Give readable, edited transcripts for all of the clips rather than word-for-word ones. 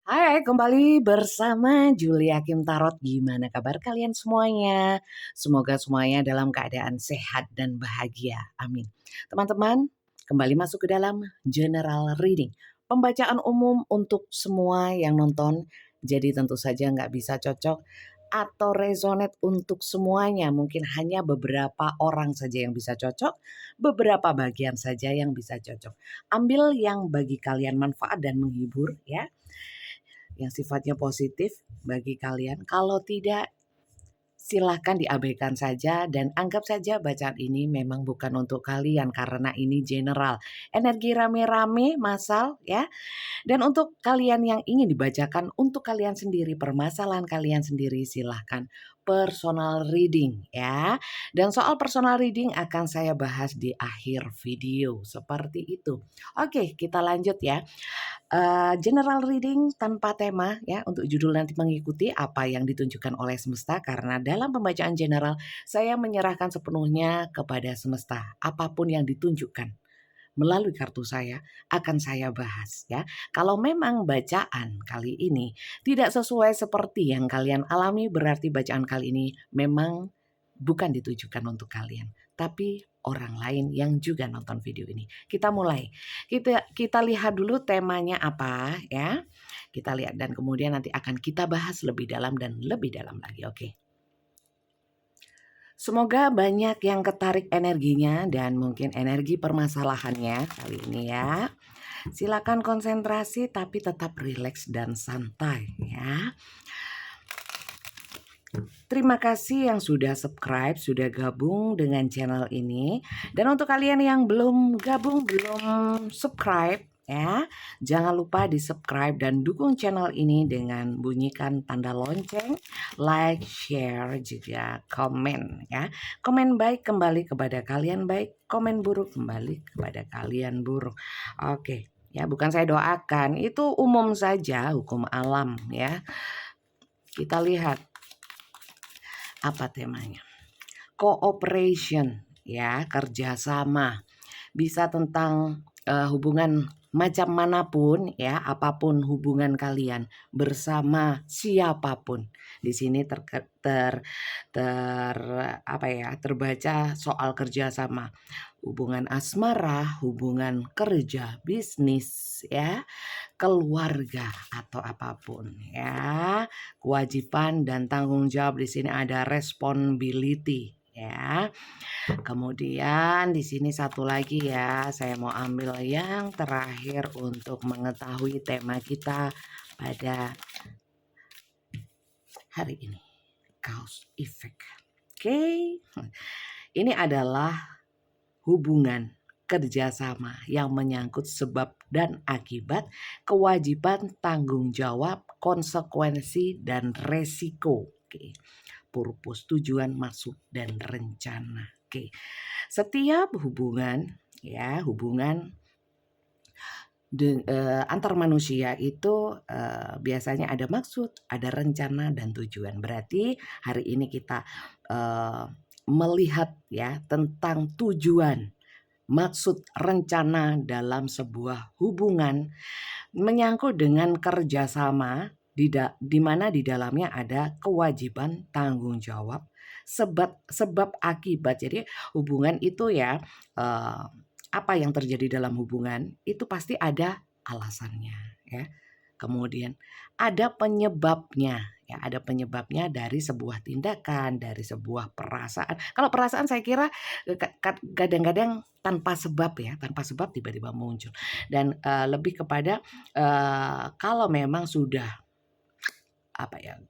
Hai, kembali bersama Julia Kim Tarot. Gimana kabar kalian semuanya? Semoga semuanya dalam keadaan sehat dan bahagia. Amin. Teman-teman, kembali masuk ke dalam general reading. Pembacaan umum untuk semua yang nonton. Jadi tentu saja nggak bisa cocok atau resonate untuk semuanya. Mungkin hanya beberapa orang saja yang bisa cocok, beberapa bagian saja yang bisa cocok. Ambil yang bagi kalian manfaat dan menghibur ya, yang sifatnya positif bagi kalian. Kalau tidak, silahkan diabaikan saja dan anggap saja bacaan ini memang bukan untuk kalian karena ini general. Energi rame-rame masal ya. Dan untuk kalian yang ingin dibacakan untuk kalian sendiri, permasalahan kalian sendiri, silahkan personal reading ya. Dan soal personal reading akan saya bahas di akhir video seperti itu. Oke, kita lanjut ya. General reading tanpa tema ya, untuk judul nanti mengikuti apa yang ditunjukkan oleh semesta, karena dalam pembacaan general saya menyerahkan sepenuhnya kepada semesta. Apapun yang ditunjukkan melalui kartu saya akan saya bahas ya. Kalau memang bacaan kali ini tidak sesuai seperti yang kalian alami, berarti bacaan kali ini memang bukan ditujukan untuk kalian, tapi orang lain yang juga nonton video ini. Kita mulai. Kita lihat dulu temanya apa ya. Kita lihat dan kemudian nanti akan kita bahas lebih dalam dan lebih dalam lagi. Oke. Semoga banyak yang ketarik energinya dan mungkin energi permasalahannya kali ini ya. Silakan konsentrasi tapi tetap rileks dan santai ya. Terima kasih yang sudah subscribe, sudah gabung dengan channel ini. Dan untuk kalian yang belum gabung, belum subscribe ya, jangan lupa di subscribe dan dukung channel ini dengan bunyikan tanda lonceng, like, share, juga komen ya. Komen baik kembali kepada kalian baik, komen buruk kembali kepada kalian buruk. Oke ya, bukan saya doakan, itu umum saja, hukum alam ya. Kita lihat apa temanya. Cooperation ya, kerjasama. Bisa tentang hubungan macam manapun ya, apapun hubungan kalian bersama siapapun. Di sini terbaca soal kerjasama, hubungan asmara, hubungan kerja, bisnis ya, keluarga atau apapun ya. Kewajiban dan tanggung jawab, di sini ada responsibility ya. Kemudian di sini satu lagi ya, saya mau ambil yang terakhir untuk mengetahui tema kita pada hari ini. Cause effect. Oke. Ini adalah hubungan kerjasama yang menyangkut sebab dan akibat, kewajiban, tanggung jawab, konsekuensi, dan resiko. Oke. Purpose, tujuan, maksud, dan rencana. Oke. Setiap hubungan ya, hubungan antar manusia itu biasanya ada maksud, ada rencana, dan tujuan. Berarti hari ini kita melihat ya tentang tujuan, maksud, rencana dalam sebuah hubungan, menyangkut dengan kerjasama di mana di dalamnya ada kewajiban, tanggung jawab, sebab akibat. Jadi hubungan itu ya, apa yang terjadi dalam hubungan itu pasti ada alasannya ya. Kemudian ada penyebabnya ya, ada penyebabnya dari sebuah tindakan, dari sebuah perasaan. Kalau perasaan saya kira kadang-kadang tanpa sebab ya, tanpa sebab tiba-tiba muncul. Dan lebih kepada kalau memang sudah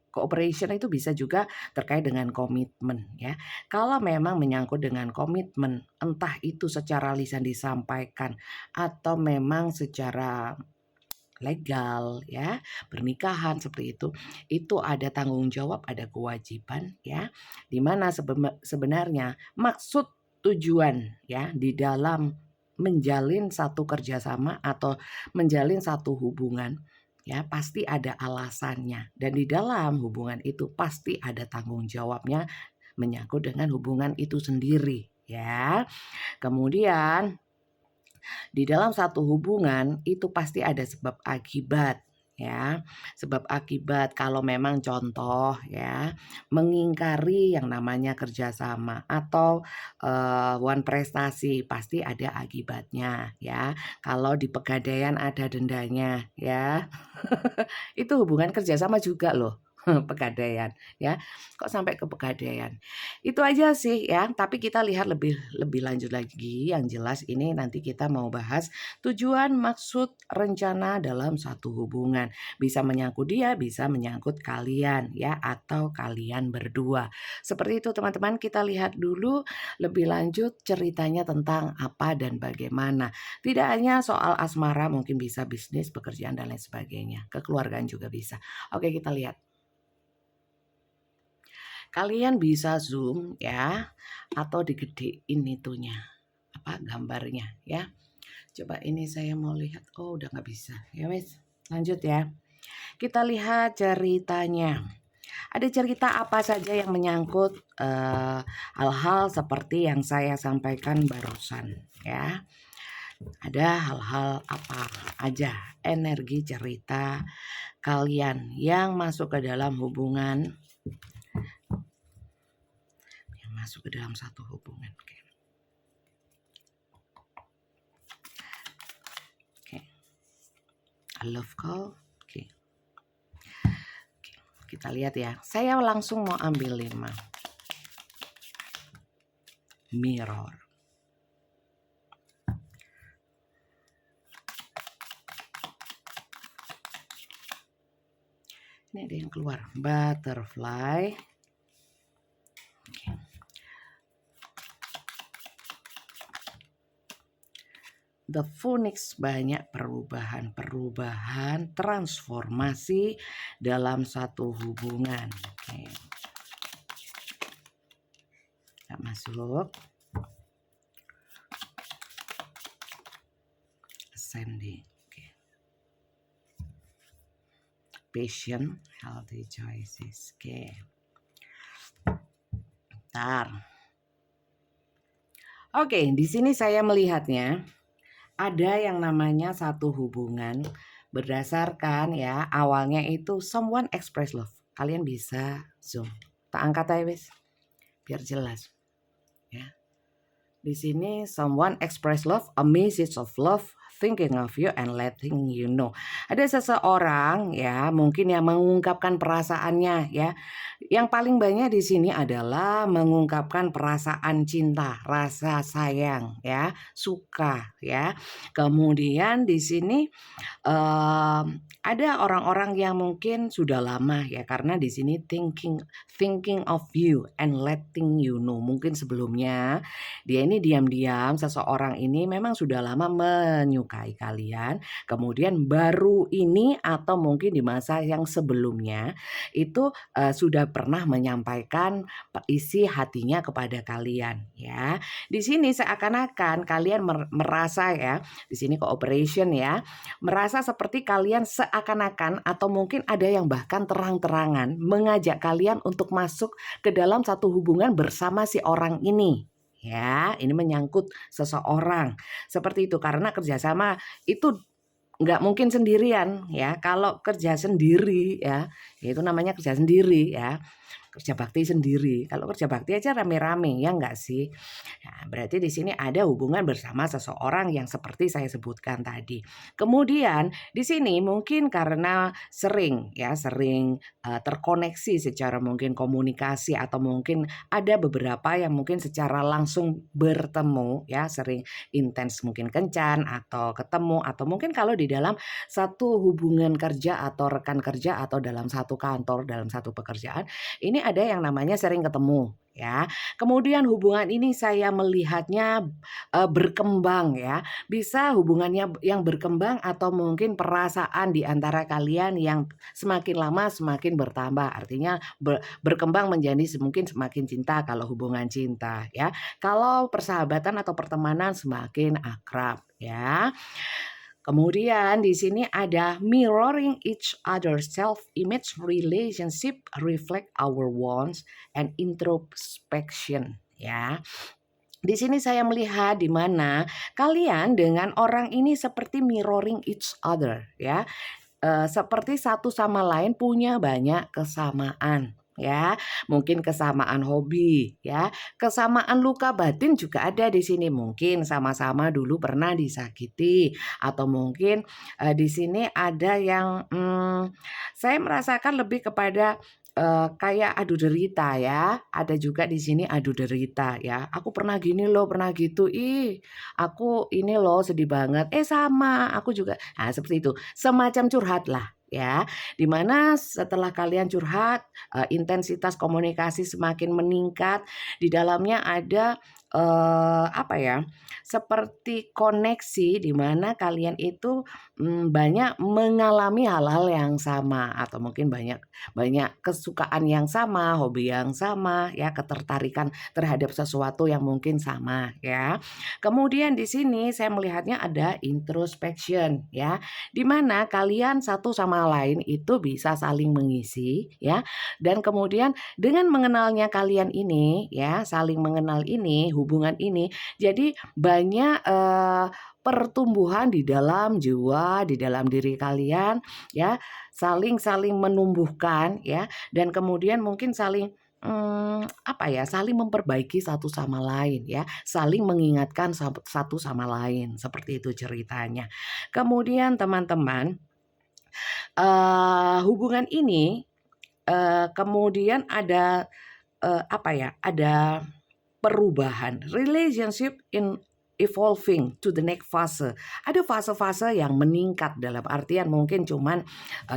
cooperation itu bisa juga terkait dengan komitmen ya. Kalau memang menyangkut dengan komitmen, entah itu secara lisan disampaikan atau memang secara legal ya, pernikahan seperti itu ada tanggung jawab, ada kewajiban ya, di mana sebenarnya maksud, tujuan ya di dalam menjalin satu kerjasama atau menjalin satu hubungan ya, pasti ada alasannya, dan di dalam hubungan itu pasti ada tanggung jawabnya menyangkut dengan hubungan itu sendiri ya. Kemudian di dalam satu hubungan itu pasti ada sebab akibat ya. Sebab akibat kalau memang contoh ya, mengingkari yang namanya kerjasama atau one prestasi pasti ada akibatnya ya. Kalau di pegadaian ada dendanya ya. Itu hubungan kerjasama juga loh. Pegadaian ya, kok sampai ke pegadaian. Itu aja sih ya, tapi kita lihat lebih lebih lanjut lagi. Yang jelas ini nanti kita mau bahas tujuan, maksud, rencana dalam satu hubungan. Bisa menyangkut dia, bisa menyangkut kalian ya, atau kalian berdua. Seperti itu teman-teman, kita lihat dulu lebih lanjut ceritanya tentang apa dan bagaimana. Tidak hanya soal asmara, mungkin bisa bisnis, pekerjaan dan lain sebagainya. Kekeluargaan juga bisa. Oke, kita lihat. Kalian bisa zoom ya, atau digedein itunya, apa gambarnya ya. Coba ini saya mau lihat. Oh, udah nggak bisa. Ya wes, lanjut ya. Kita lihat ceritanya. Ada cerita apa saja yang menyangkut hal-hal seperti yang saya sampaikan barusan ya. Ada hal-hal apa aja energi cerita kalian yang masuk ke dalam hubungan, yang masuk ke dalam satu hubungan. Oke. A love call. Oke. Kita lihat ya. Saya langsung mau ambil 5. Mirror. Ini ada yang keluar. Butterfly. Oke. The Phoenix, banyak perubahan, transformasi dalam satu hubungan. Oke. Kita masuk. Ascending. Oke. Patient, healthy choices. Oke. Bentar. Oke, di sini saya melihatnya ada yang namanya satu hubungan berdasarkan ya, awalnya itu someone express love. Kalian bisa zoom. Tak angkat aja wes biar jelas ya. Di sini someone express love, a message of love, thinking of you and letting you know. Ada seseorang ya, mungkin yang mengungkapkan perasaannya ya. Yang paling banyak di sini adalah mengungkapkan perasaan cinta, rasa sayang ya, suka ya. Kemudian di sini ada orang-orang yang mungkin sudah lama ya, karena di sini thinking of you and letting you know. Mungkin sebelumnya dia ini diam-diam, seseorang ini memang sudah lama menyukai kalian, kemudian baru ini atau mungkin di masa yang sebelumnya itu sudah pernah menyampaikan isi hatinya kepada kalian ya. Di sini seakan-akan kalian merasa ya, di sini cooperation ya, merasa seperti kalian seakan-akan atau mungkin ada yang bahkan terang-terangan mengajak kalian untuk masuk ke dalam satu hubungan bersama si orang ini. Ya, ini menyangkut seseorang. Seperti itu, karena kerjasama itu nggak mungkin sendirian ya. Kalau kerja sendiri ya, itu namanya kerja sendiri ya. Kerja bakti sendiri. Kalau kerja bakti aja rame-rame ya enggak sih? Nah, berarti di sini ada hubungan bersama seseorang yang seperti saya sebutkan tadi. Kemudian di sini mungkin karena sering terkoneksi secara mungkin komunikasi, atau mungkin ada beberapa yang mungkin secara langsung bertemu ya, sering intens mungkin kencan atau ketemu, atau mungkin kalau di dalam satu hubungan kerja atau rekan kerja atau dalam satu kantor, dalam satu pekerjaan, ini ada yang namanya sering ketemu ya. Kemudian hubungan ini saya melihatnya berkembang ya. Bisa hubungannya yang berkembang atau mungkin perasaan di antara kalian yang semakin lama semakin bertambah. Artinya berkembang menjadi mungkin semakin cinta kalau hubungan cinta ya. Kalau persahabatan atau pertemanan semakin akrab ya. Kemudian di sini ada mirroring each other's self-image, relationship reflect our wants and introspection ya. Di sini saya melihat di mana kalian dengan orang ini seperti mirroring each other ya. seperti satu sama lain punya banyak kesamaan ya. Mungkin kesamaan hobi ya, kesamaan luka batin juga ada di sini. Mungkin sama-sama dulu pernah disakiti atau mungkin, di sini ada yang, saya merasakan lebih kepada, kayak adu derita ya. Ada juga di sini adu derita ya, "Aku pernah gini loh, pernah gitu. Ih, aku ini loh sedih banget." Sama, aku juga." Nah, seperti itu. Semacam curhat lah ya, di mana setelah kalian curhat, intensitas komunikasi semakin meningkat, di dalamnya ada, apa ya, seperti koneksi di mana kalian itu, banyak mengalami hal-hal yang sama atau mungkin banyak banyak kesukaan yang sama, hobi yang sama ya, ketertarikan terhadap sesuatu yang mungkin sama ya. Kemudian di sini saya melihatnya ada introspection ya, di mana kalian satu sama lain itu bisa saling mengisi ya, dan kemudian dengan mengenalnya kalian ini ya, saling mengenal ini, hubungan ini, jadi banyak, pertumbuhan di dalam jiwa, di dalam diri kalian ya, saling-saling menumbuhkan ya, dan kemudian mungkin saling, apa ya, saling memperbaiki satu sama lain ya, saling mengingatkan satu sama lain, seperti itu ceritanya. Kemudian teman-teman, hubungan ini, kemudian ada, apa ya, ada perubahan, relationship in evolving to the next fase. Ada fase-fase yang meningkat dalam artian mungkin cuman,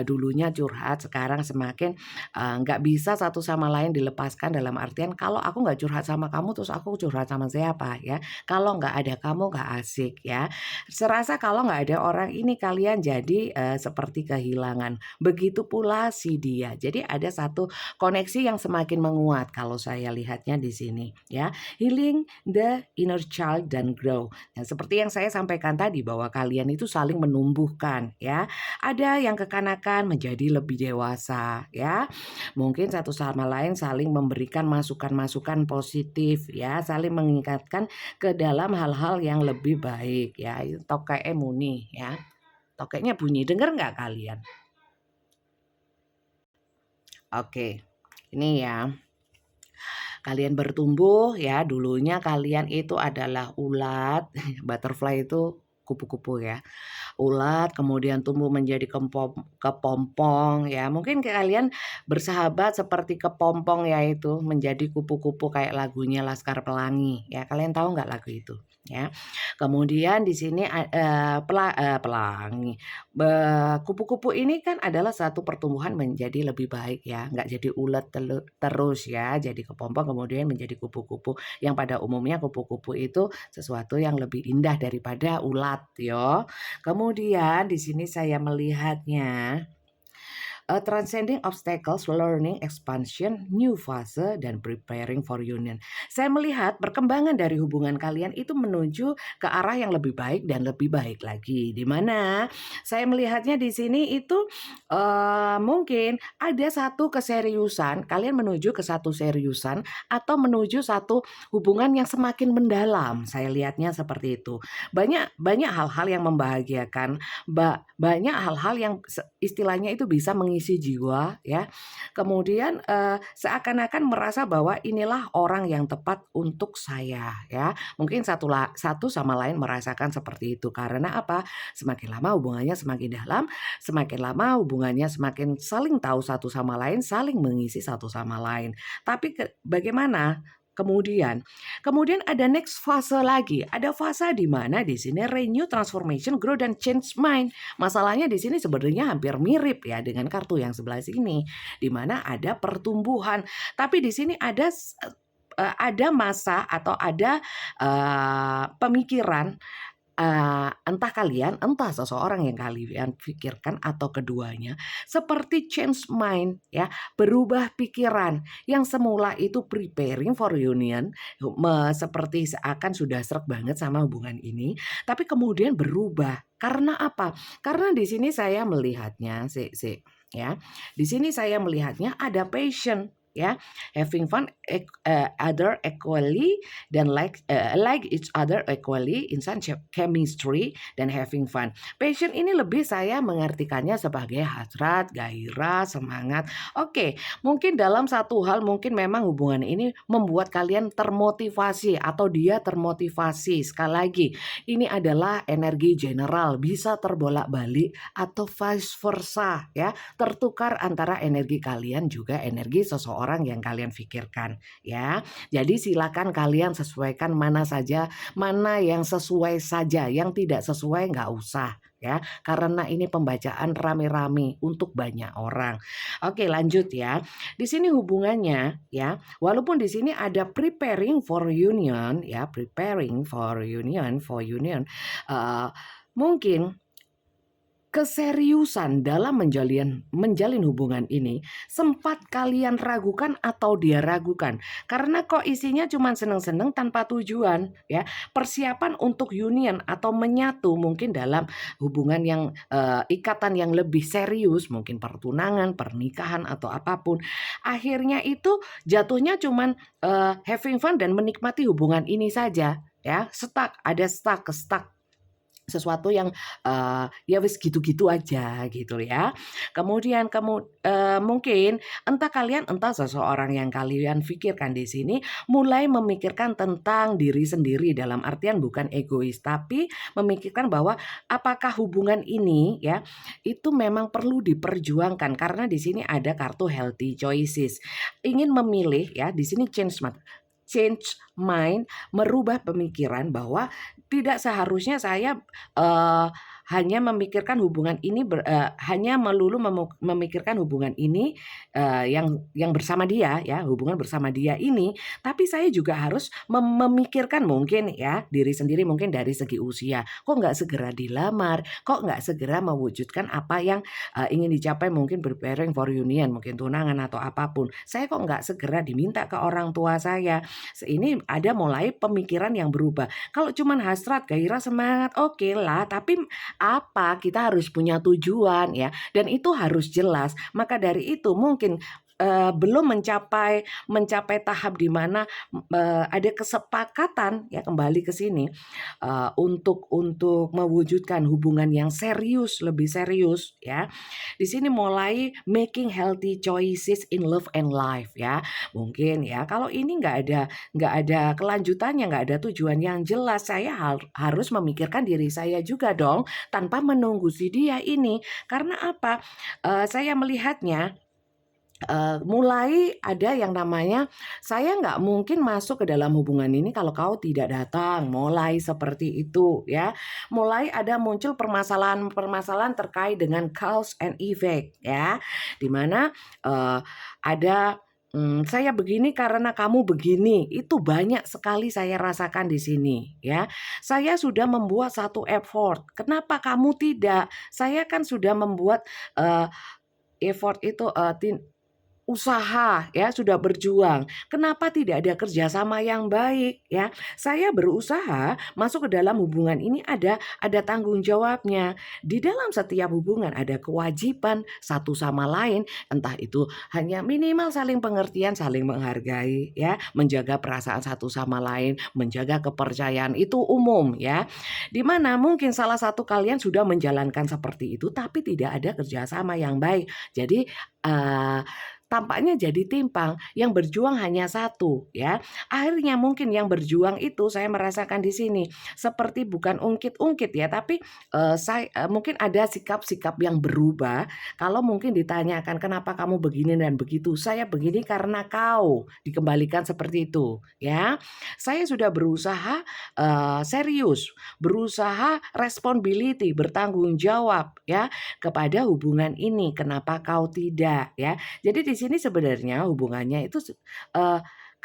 dulunya curhat sekarang semakin, nggak bisa satu sama lain dilepaskan dalam artian kalau aku nggak curhat sama kamu terus aku curhat sama siapa ya, kalau nggak ada kamu nggak asik ya. Serasa kalau nggak ada orang ini kalian jadi, seperti kehilangan, begitu pula si dia. Jadi ada satu koneksi yang semakin menguat kalau saya lihatnya di sini ya. Healing the inner child dan grow. Nah, seperti yang saya sampaikan tadi bahwa kalian itu saling menumbuhkan ya. Ada yang kekanakan menjadi lebih dewasa ya. Mungkin satu sama lain saling memberikan masukan-masukan positif ya, saling mengingatkan ke dalam hal-hal yang lebih baik ya. Tokeknya muni ya. Tokeknya bunyi, dengar nggak kalian? Oke, ini ya. Kalian bertumbuh ya, dulunya kalian itu adalah ulat, butterfly itu kupu-kupu ya. Ulat kemudian tumbuh menjadi kepompong ya. Mungkin kalian bersahabat seperti kepompong ya itu menjadi kupu-kupu kayak lagunya Laskar Pelangi ya. Kalian tahu nggak lagu itu ya? Kemudian di sini pelangi. Kupu-kupu ini kan adalah satu pertumbuhan menjadi lebih baik ya, nggak jadi ulet terus ya, jadi kepompong kemudian menjadi kupu-kupu, yang pada umumnya kupu-kupu itu sesuatu yang lebih indah daripada ulat yo. Kemudian di sini saya melihatnya transcending obstacles, learning, expansion, new fase, dan preparing for union. Saya melihat perkembangan dari hubungan kalian itu menuju ke arah yang lebih baik dan lebih baik lagi. Di mana saya melihatnya di sini itu mungkin ada satu keseriusan, kalian menuju ke satu seriusan atau menuju satu hubungan yang semakin mendalam. Saya lihatnya seperti itu. Banyak banyak hal-hal yang membahagiakan, banyak hal-hal yang istilahnya itu bisa mengisi jiwa ya. Kemudian seakan-akan merasa bahwa inilah orang yang tepat untuk saya ya. Mungkin satu sama lain merasakan seperti itu. Karena apa? Semakin lama hubungannya semakin dalam, semakin lama hubungannya semakin saling tahu satu sama lain, saling mengisi satu sama lain. Tapi bagaimana kemudian? Kemudian ada next fase lagi. Ada fase di mana di sini renew, transformation, grow, dan change mind. Masalahnya di sini sebenarnya hampir mirip ya dengan kartu yang sebelah sini, di mana ada pertumbuhan. Tapi di sini ada masa atau ada pemikiran, entah kalian, entah seseorang yang kalian pikirkan atau keduanya, seperti change mind ya, berubah pikiran. Yang semula itu preparing for union, seperti seakan sudah sreg banget sama hubungan ini, tapi kemudian berubah. Karena apa? Karena di sini saya melihatnya ya. Di sini saya melihatnya ada passion ya. Having fun other equally dan like each other equally, insan chemistry dan having fun. Passion ini lebih saya mengartikannya sebagai hasrat, gairah, semangat. Oke, mungkin dalam satu hal mungkin memang hubungan ini membuat kalian termotivasi atau dia termotivasi. Sekali lagi, ini adalah energi general, bisa terbolak-balik atau vice versa ya, tertukar antara energi kalian juga energi seseorang yang kalian pikirkan ya. Jadi silakan kalian sesuaikan mana saja, mana yang sesuai saja, yang tidak sesuai nggak usah ya, karena ini pembacaan rame-rame untuk banyak orang. Oke, lanjut ya. Di sini hubungannya ya, walaupun di sini ada preparing for union ya, preparing for union, mungkin keseriusan dalam menjalin hubungan ini sempat kalian ragukan atau dia ragukan karena kok isinya cuma seneng-seneng tanpa tujuan ya. Persiapan untuk union atau menyatu mungkin dalam hubungan yang ikatan yang lebih serius, mungkin pertunangan, pernikahan atau apapun, akhirnya itu jatuhnya cuma having fun dan menikmati hubungan ini saja ya. Stuck sesuatu yang ya wis gitu-gitu aja gitu ya. Kemudian mungkin entah seseorang yang kalian pikirkan di sini mulai memikirkan tentang diri sendiri, dalam artian bukan egois tapi memikirkan bahwa apakah hubungan ini ya itu memang perlu diperjuangkan, karena di sini ada kartu healthy choices. Ingin memilih ya, di sini change mind, merubah pemikiran bahwa tidak seharusnya saya hanya memikirkan hubungan ini hanya melulu memikirkan hubungan ini yang bersama dia ya, hubungan bersama dia ini, tapi saya juga harus memikirkan mungkin ya diri sendiri, mungkin dari segi usia, kok nggak segera dilamar, kok nggak segera mewujudkan apa yang ingin dicapai, mungkin preparing for union, mungkin tunangan atau apapun, saya kok nggak segera diminta ke orang tua saya. Ini ada mulai pemikiran yang berubah. Kalau cuman hasrat, gairah, semangat, oke lah, tapi apa, kita harus punya tujuan ya, dan itu harus jelas. Maka dari itu mungkin belum mencapai tahap di mana ada kesepakatan ya, kembali ke sini untuk mewujudkan hubungan yang serius, lebih serius ya. Di sini mulai making healthy choices in love and life ya. Mungkin ya kalau ini nggak ada kelanjutannya, nggak ada tujuan yang jelas, saya harus memikirkan diri saya juga dong tanpa menunggu si dia ini. Karena apa? Saya melihatnya mulai ada yang namanya saya nggak mungkin masuk ke dalam hubungan ini kalau kau tidak datang, mulai seperti itu ya. Mulai ada muncul permasalahan terkait dengan cause and effect ya, dimana ada saya begini karena kamu begini, itu banyak sekali saya rasakan di sini ya. Saya sudah membuat satu effort, kenapa kamu tidak? Saya kan sudah membuat effort itu usaha ya, sudah berjuang. Kenapa tidak ada kerjasama yang baik ya? Saya berusaha masuk ke dalam hubungan ini, ada tanggung jawabnya. Di dalam setiap hubungan ada kewajiban satu sama lain, entah itu hanya minimal saling pengertian, saling menghargai ya, menjaga perasaan satu sama lain, menjaga kepercayaan, itu umum ya. Dimana mungkin salah satu kalian sudah menjalankan seperti itu tapi tidak ada kerjasama yang baik. Jadi tampaknya jadi timpang, yang berjuang hanya satu ya. Akhirnya mungkin yang berjuang itu saya merasakan di sini seperti bukan ungkit-ungkit ya, tapi mungkin ada sikap-sikap yang berubah. Kalau mungkin ditanyakan kenapa kamu begini dan begitu, saya begini karena kau, dikembalikan seperti itu ya. Saya sudah berusaha serius, berusaha responsibility, bertanggung jawab ya kepada hubungan ini, kenapa kau tidak ya. Jadi di sini sebenarnya hubungannya itu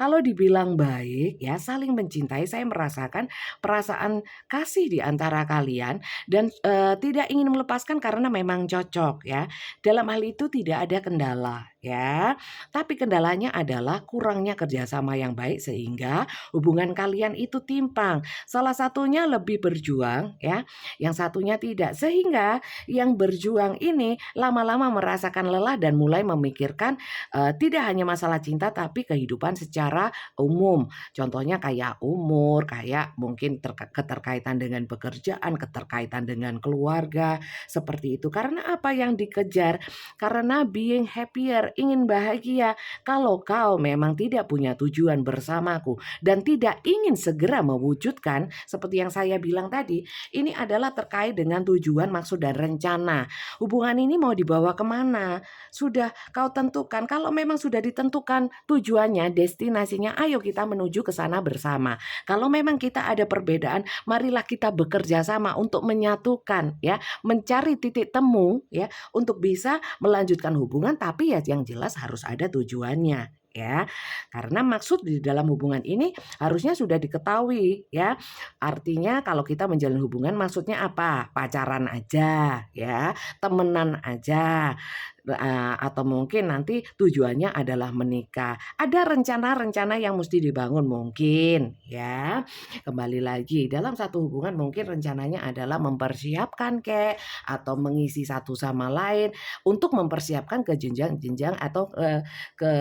Kalau dibilang baik ya, saling mencintai, saya merasakan perasaan kasih di antara kalian dan, tidak ingin melepaskan karena memang cocok ya. Dalam hal itu tidak ada kendala ya, tapi kendalanya adalah kurangnya kerjasama yang baik sehingga hubungan kalian itu timpang. Salah satunya lebih berjuang ya, yang satunya tidak. Sehingga yang berjuang ini lama-lama merasakan lelah dan mulai memikirkan, tidak hanya masalah cinta tapi kehidupan secara umum. Contohnya kayak umur, kayak mungkin keterkaitan dengan pekerjaan, keterkaitan dengan keluarga, seperti itu. Karena apa yang dikejar? Karena being happier, ingin bahagia. Kalau kau memang tidak punya tujuan bersamaku dan tidak ingin segera mewujudkan seperti yang saya bilang tadi, ini adalah terkait dengan tujuan, maksud dan rencana. Hubungan ini mau dibawa kemana? Sudah kau tentukan. Kalau memang sudah ditentukan tujuannya, destinasinya, ayo kita menuju ke sana bersama. Kalau memang kita ada perbedaan, marilah kita bekerja sama untuk menyatukan ya, mencari titik temu ya, untuk bisa melanjutkan hubungan, tapi ya yang jelas harus ada tujuannya ya. Karena maksud di dalam hubungan ini harusnya sudah diketahui ya. Artinya kalau kita menjalin hubungan maksudnya apa? Pacaran aja ya, temenan aja, atau mungkin nanti tujuannya adalah menikah. Ada rencana-rencana yang mesti dibangun mungkin ya. Kembali lagi dalam satu hubungan mungkin rencananya adalah mempersiapkan atau mengisi satu sama lain untuk mempersiapkan ke jenjang-jenjang atau ke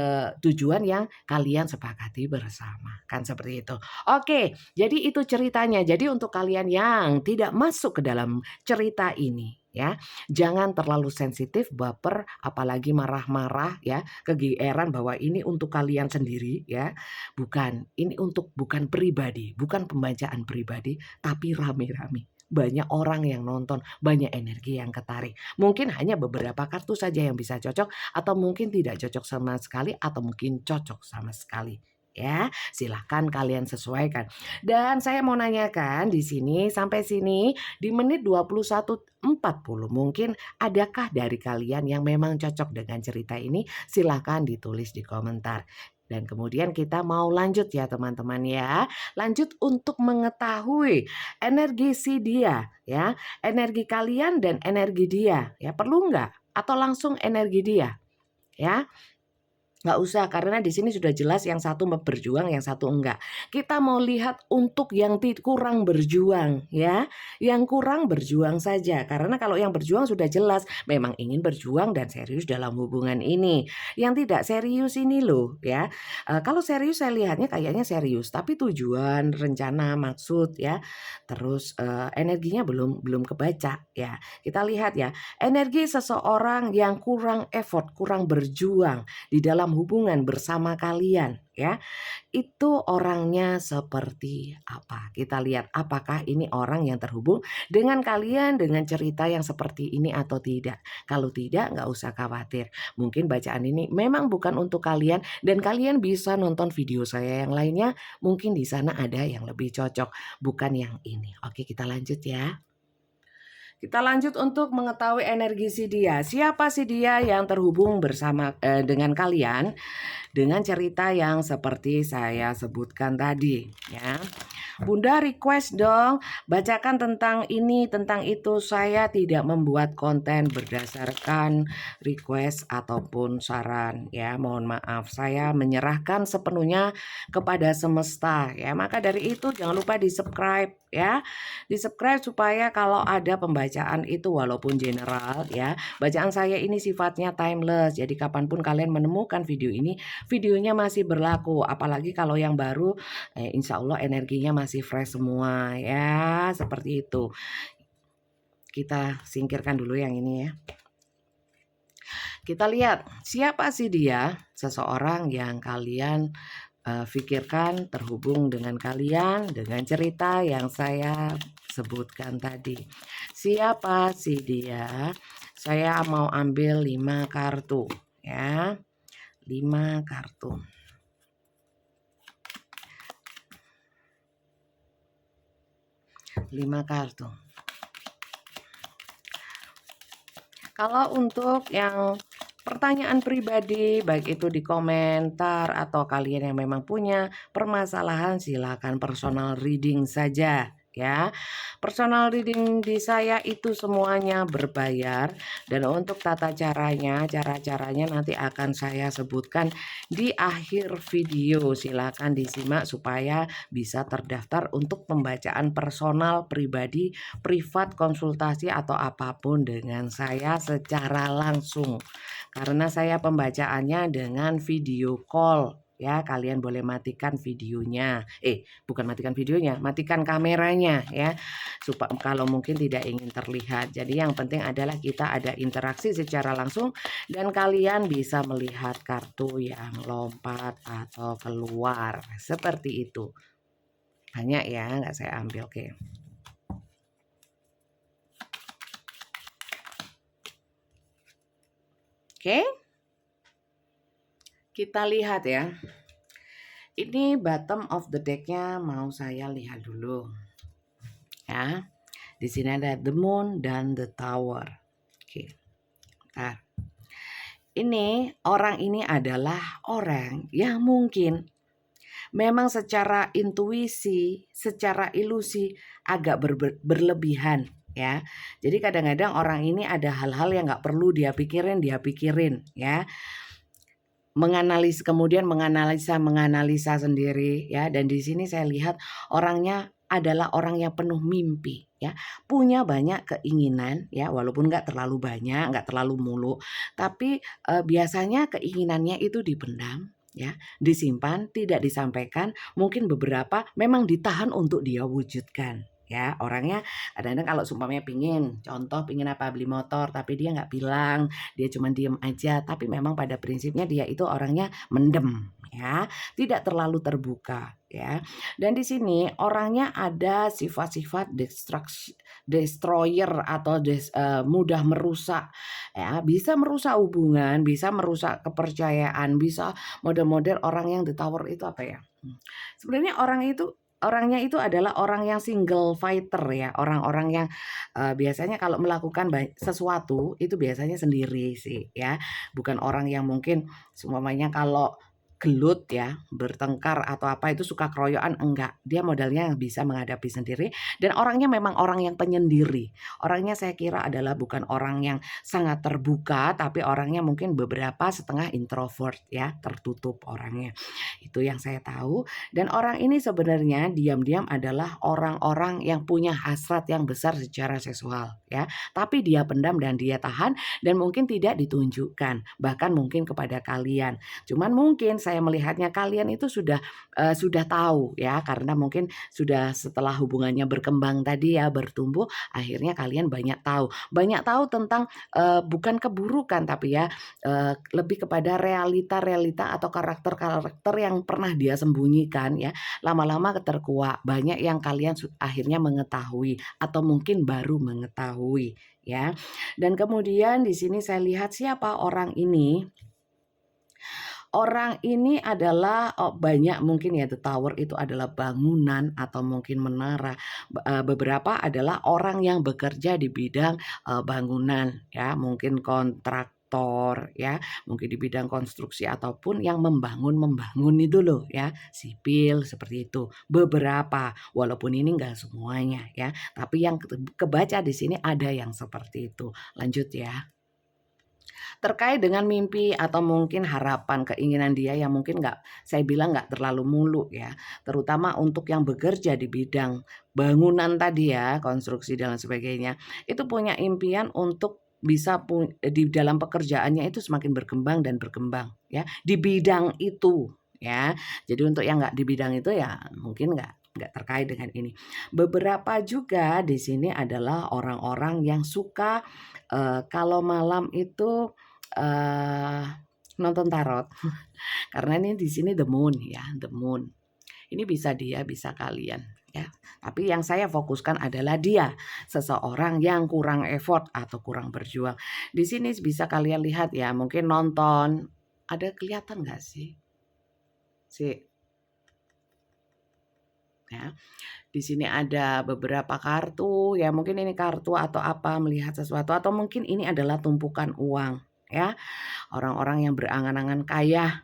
tujuan yang kalian sepakati bersama. Kan seperti itu. Oke, jadi itu ceritanya. Jadi untuk kalian yang tidak masuk ke dalam cerita ini ya, jangan terlalu sensitif, baper, apalagi marah-marah ya, kegeeran bahwa ini untuk kalian sendiri ya. Bukan, ini bukan pribadi, bukan pembacaan pribadi, tapi rame-rame. Banyak orang yang nonton, banyak energi yang ketarik. Mungkin hanya beberapa kartu saja yang bisa cocok atau mungkin tidak cocok sama sekali atau mungkin cocok sama sekali. Ya, silahkan kalian sesuaikan. Dan saya mau nanyakan di sini sampai sini di menit 21:40 mungkin adakah dari kalian yang memang cocok dengan cerita ini? Silahkan ditulis di komentar. Dan kemudian kita mau lanjut ya teman-teman ya. Lanjut untuk mengetahui energi si dia ya. Energi kalian dan energi dia ya. Perlu nggak? Atau langsung energi dia ya. Nggak usah karena di sini sudah jelas yang satu berjuang, yang satu enggak. Kita mau lihat untuk yang kurang berjuang ya. Yang kurang berjuang saja karena kalau yang berjuang sudah jelas memang ingin berjuang dan serius dalam hubungan ini. Yang tidak serius ini loh ya. Kalau serius saya lihatnya kayaknya serius tapi tujuan, rencana, maksud ya. Terus energinya belum kebaca ya. Kita lihat ya, energi seseorang yang kurang effort, kurang berjuang di dalam hubungan bersama kalian ya. Itu orangnya seperti apa? Kita lihat apakah ini orang yang terhubung dengan kalian dengan cerita yang seperti ini atau tidak. Kalau tidak nggak usah khawatir. Mungkin bacaan ini memang bukan untuk kalian dan kalian bisa nonton video saya yang lainnya. Mungkin di sana ada yang lebih cocok, bukan yang ini. Oke, kita lanjut ya. Kita lanjut untuk mengetahui energi si dia. Siapa si dia yang terhubung bersama dengan kalian dengan cerita yang seperti saya sebutkan tadi ya. Bunda request dong, bacakan tentang ini, tentang itu. Saya tidak membuat konten berdasarkan request ataupun saran ya. Mohon maaf, saya menyerahkan sepenuhnya kepada semesta ya. Maka dari itu jangan lupa di-subscribe ya. Di-subscribe supaya kalau ada pembacaan itu walaupun general ya. Bacaan saya ini sifatnya timeless. Jadi kapanpun kalian menemukan video ini, videonya masih berlaku. Apalagi kalau yang baru insya Allah energinya masih fresh semua ya, seperti itu. Kita singkirkan dulu yang ini ya. Kita lihat siapa sih dia, seseorang yang kalian pikirkan terhubung dengan kalian dengan cerita yang saya sebutkan tadi. Siapa sih dia? Saya mau ambil 5 kartu ya. 5 kartu. 5 kartu. Kalau untuk yang pertanyaan pribadi, baik itu di komentar atau kalian yang memang punya permasalahan, silakan personal reading saja ya. Personal reading di saya itu semuanya berbayar, dan untuk tata caranya, cara-caranya nanti akan saya sebutkan di akhir video. Silakan disimak supaya bisa terdaftar untuk pembacaan personal pribadi, privat, konsultasi atau apapun dengan saya secara langsung. Karena saya pembacaannya dengan video call ya, kalian boleh matikan videonya. Bukan matikan videonya, matikan kameranya ya. Supaya kalau mungkin tidak ingin terlihat. Jadi yang penting adalah kita ada interaksi secara langsung dan kalian bisa melihat kartu yang lompat atau keluar. Seperti itu. Banyak ya, nggak saya ambil. Oke. Oke. Kita lihat ya. Ini bottom of the deck-nya mau saya lihat dulu. Ya. Di sini ada the moon dan the tower. Oke. Nah, ini orang ini adalah orang yang mungkin memang secara intuisi, secara ilusi agak berlebihan ya. Jadi kadang-kadang orang ini ada hal-hal yang nggak perlu dia pikirin ya. Kemudian menganalisa sendiri ya, dan di sini saya lihat orangnya adalah orang yang penuh mimpi ya, punya banyak keinginan ya, walaupun nggak terlalu banyak, nggak terlalu mulu, tapi biasanya keinginannya itu dipendam ya, disimpan, tidak disampaikan, mungkin beberapa memang ditahan untuk dia wujudkan. Ya, orangnya kadang-kadang kalau sumpamanya pingin apa, beli motor, tapi dia nggak bilang, dia cuma diem aja, tapi memang pada prinsipnya dia itu orangnya mendem ya, tidak terlalu terbuka ya. Dan di sini orangnya ada sifat-sifat destroyer atau mudah merusak ya, bisa merusak hubungan, bisa merusak kepercayaan, bisa model-model orang yang di tower itu apa ya? Sebenarnya orangnya itu adalah orang yang single fighter ya, orang-orang yang biasanya kalau melakukan sesuatu itu biasanya sendiri sih ya, bukan orang yang mungkin semuanya kalau gelut ya, bertengkar atau apa itu suka keroyokan, enggak. Dia modalnya yang bisa menghadapi sendiri dan orangnya memang orang yang penyendiri. Orangnya saya kira adalah bukan orang yang sangat terbuka, tapi orangnya mungkin beberapa setengah introvert ya, tertutup orangnya. Itu yang saya tahu. Dan orang ini sebenarnya diam-diam adalah orang-orang yang punya hasrat yang besar secara seksual ya. Tapi dia pendam dan dia tahan dan mungkin tidak ditunjukkan, bahkan mungkin kepada kalian. Cuman mungkin saya melihatnya kalian itu sudah tahu ya, karena mungkin sudah setelah hubungannya berkembang tadi ya, bertumbuh, akhirnya kalian banyak tahu tentang bukan keburukan tapi ya lebih kepada realita-realita atau karakter-karakter yang pernah dia sembunyikan ya, lama-lama terkuak. Banyak yang kalian akhirnya mengetahui atau mungkin baru mengetahui ya. Dan kemudian di sini saya lihat siapa orang ini. Orang ini adalah banyak mungkin ya, the tower itu adalah bangunan atau mungkin menara. Beberapa adalah orang yang bekerja di bidang bangunan ya, mungkin kontraktor ya, mungkin di bidang konstruksi ataupun yang membangun itu loh ya, sipil seperti itu. Beberapa, walaupun ini enggak semuanya ya, tapi yang kebaca di sini ada yang seperti itu. Lanjut ya. Terkait dengan mimpi atau mungkin harapan, keinginan dia yang mungkin saya bilang nggak terlalu muluk ya, terutama untuk yang bekerja di bidang bangunan tadi ya, konstruksi dan lain sebagainya, itu punya impian untuk bisa di dalam pekerjaannya itu semakin berkembang dan berkembang ya, di bidang itu ya. Jadi untuk yang nggak di bidang itu ya mungkin nggak terkait dengan ini. Beberapa juga di sini adalah orang-orang yang suka kalau malam itu eh nonton tarot. Karena ini di sini the moon ya, the moon. Ini bisa dia, bisa kalian ya. Tapi yang saya fokuskan adalah dia, seseorang yang kurang effort atau kurang berjuang. Di sini bisa kalian lihat ya, mungkin nonton, ada kelihatan nggak sih? Ya. Di sini ada beberapa kartu, ya mungkin ini kartu atau apa, melihat sesuatu atau mungkin ini adalah tumpukan uang ya. Orang-orang yang berangan-angan kaya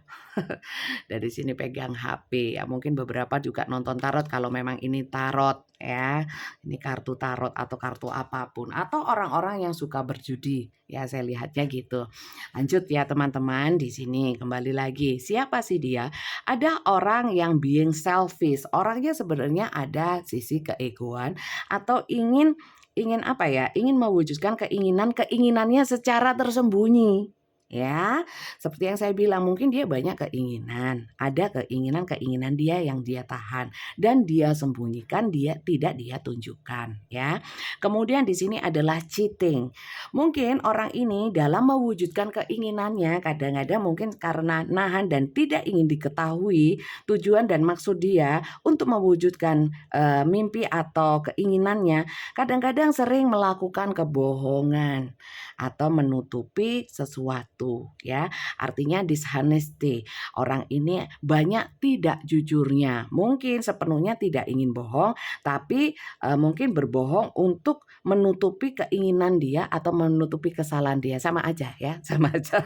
dari sini pegang HP ya, mungkin beberapa juga nonton tarot kalau memang ini tarot ya, ini kartu tarot atau kartu apapun, atau orang-orang yang suka berjudi ya, saya lihatnya gitu. Lanjut ya teman-teman, di sini kembali lagi, siapa sih dia? Ada orang yang being selfish, orangnya sebenarnya ada sisi keegoan atau ingin ingin apa ya, ingin mewujudkan keinginannya secara tersembunyi ya. Seperti yang saya bilang, mungkin dia banyak keinginan, ada keinginan-keinginan dia yang dia tahan dan dia sembunyikan, dia tidak tunjukkan ya. Kemudian di sini adalah cheating. Mungkin orang ini dalam mewujudkan keinginannya kadang-kadang mungkin karena nahan dan tidak ingin diketahui tujuan dan maksud dia untuk mewujudkan mimpi atau keinginannya, kadang-kadang sering melakukan kebohongan atau menutupi sesuatu ya. Artinya dishonesty. Orang ini banyak tidak jujurnya. Mungkin sepenuhnya tidak ingin bohong, tapi mungkin berbohong untuk menutupi keinginan dia atau menutupi kesalahan dia. Sama aja ya, sama aja.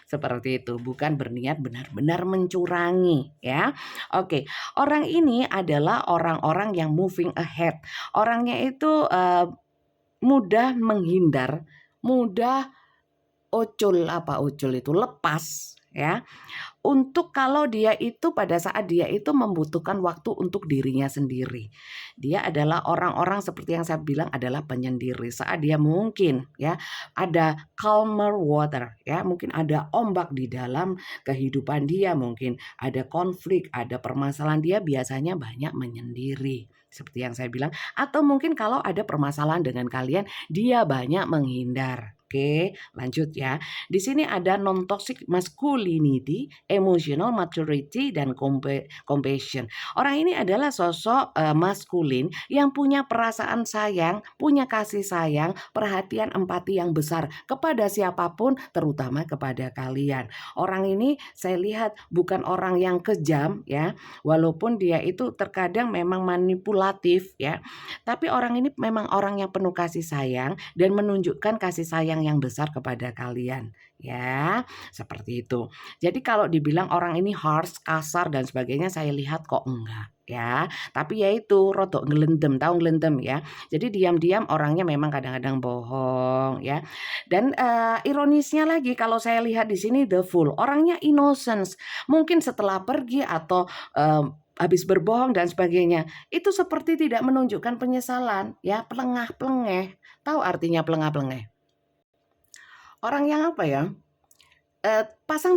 Seperti itu, bukan berniat benar-benar mencurangi ya. Oke, orang ini adalah orang-orang yang moving ahead. Orangnya itu mudah menghindar, mudah ucul itu lepas ya. Untuk kalau dia itu pada saat dia itu membutuhkan waktu untuk dirinya sendiri. Dia adalah orang-orang seperti yang saya bilang adalah penyendiri. Saat dia mungkin ya ada calmer water ya, mungkin ada ombak di dalam kehidupan dia, mungkin ada konflik, ada permasalahan, dia biasanya banyak menyendiri. Seperti yang saya bilang, atau mungkin kalau ada permasalahan dengan kalian, dia banyak menghindar. Oke, lanjut ya. Di sini ada non toxic masculinity, emotional maturity, dan compassion. Orang ini adalah sosok maskulin yang punya perasaan sayang, punya kasih sayang, perhatian, empati yang besar kepada siapapun, terutama kepada kalian. Orang ini saya lihat bukan orang yang kejam ya, walaupun dia itu terkadang memang manipulatif ya, tapi orang ini memang orang yang penuh kasih sayang dan menunjukkan kasih sayang yang besar kepada kalian ya, seperti itu. Jadi kalau dibilang orang ini harsh, kasar dan sebagainya, saya lihat kok enggak ya. Tapi ya itu rodok ngelendem, tahu ngelendem ya. Jadi diam-diam orangnya memang kadang-kadang bohong ya. Dan ironisnya lagi kalau saya lihat di sini the fool, orangnya innocence. Mungkin setelah pergi atau habis berbohong dan sebagainya, itu seperti tidak menunjukkan penyesalan ya, pelengah-pelengeh. Tahu artinya pelengah-pelengeh? Orang yang apa ya? Pasang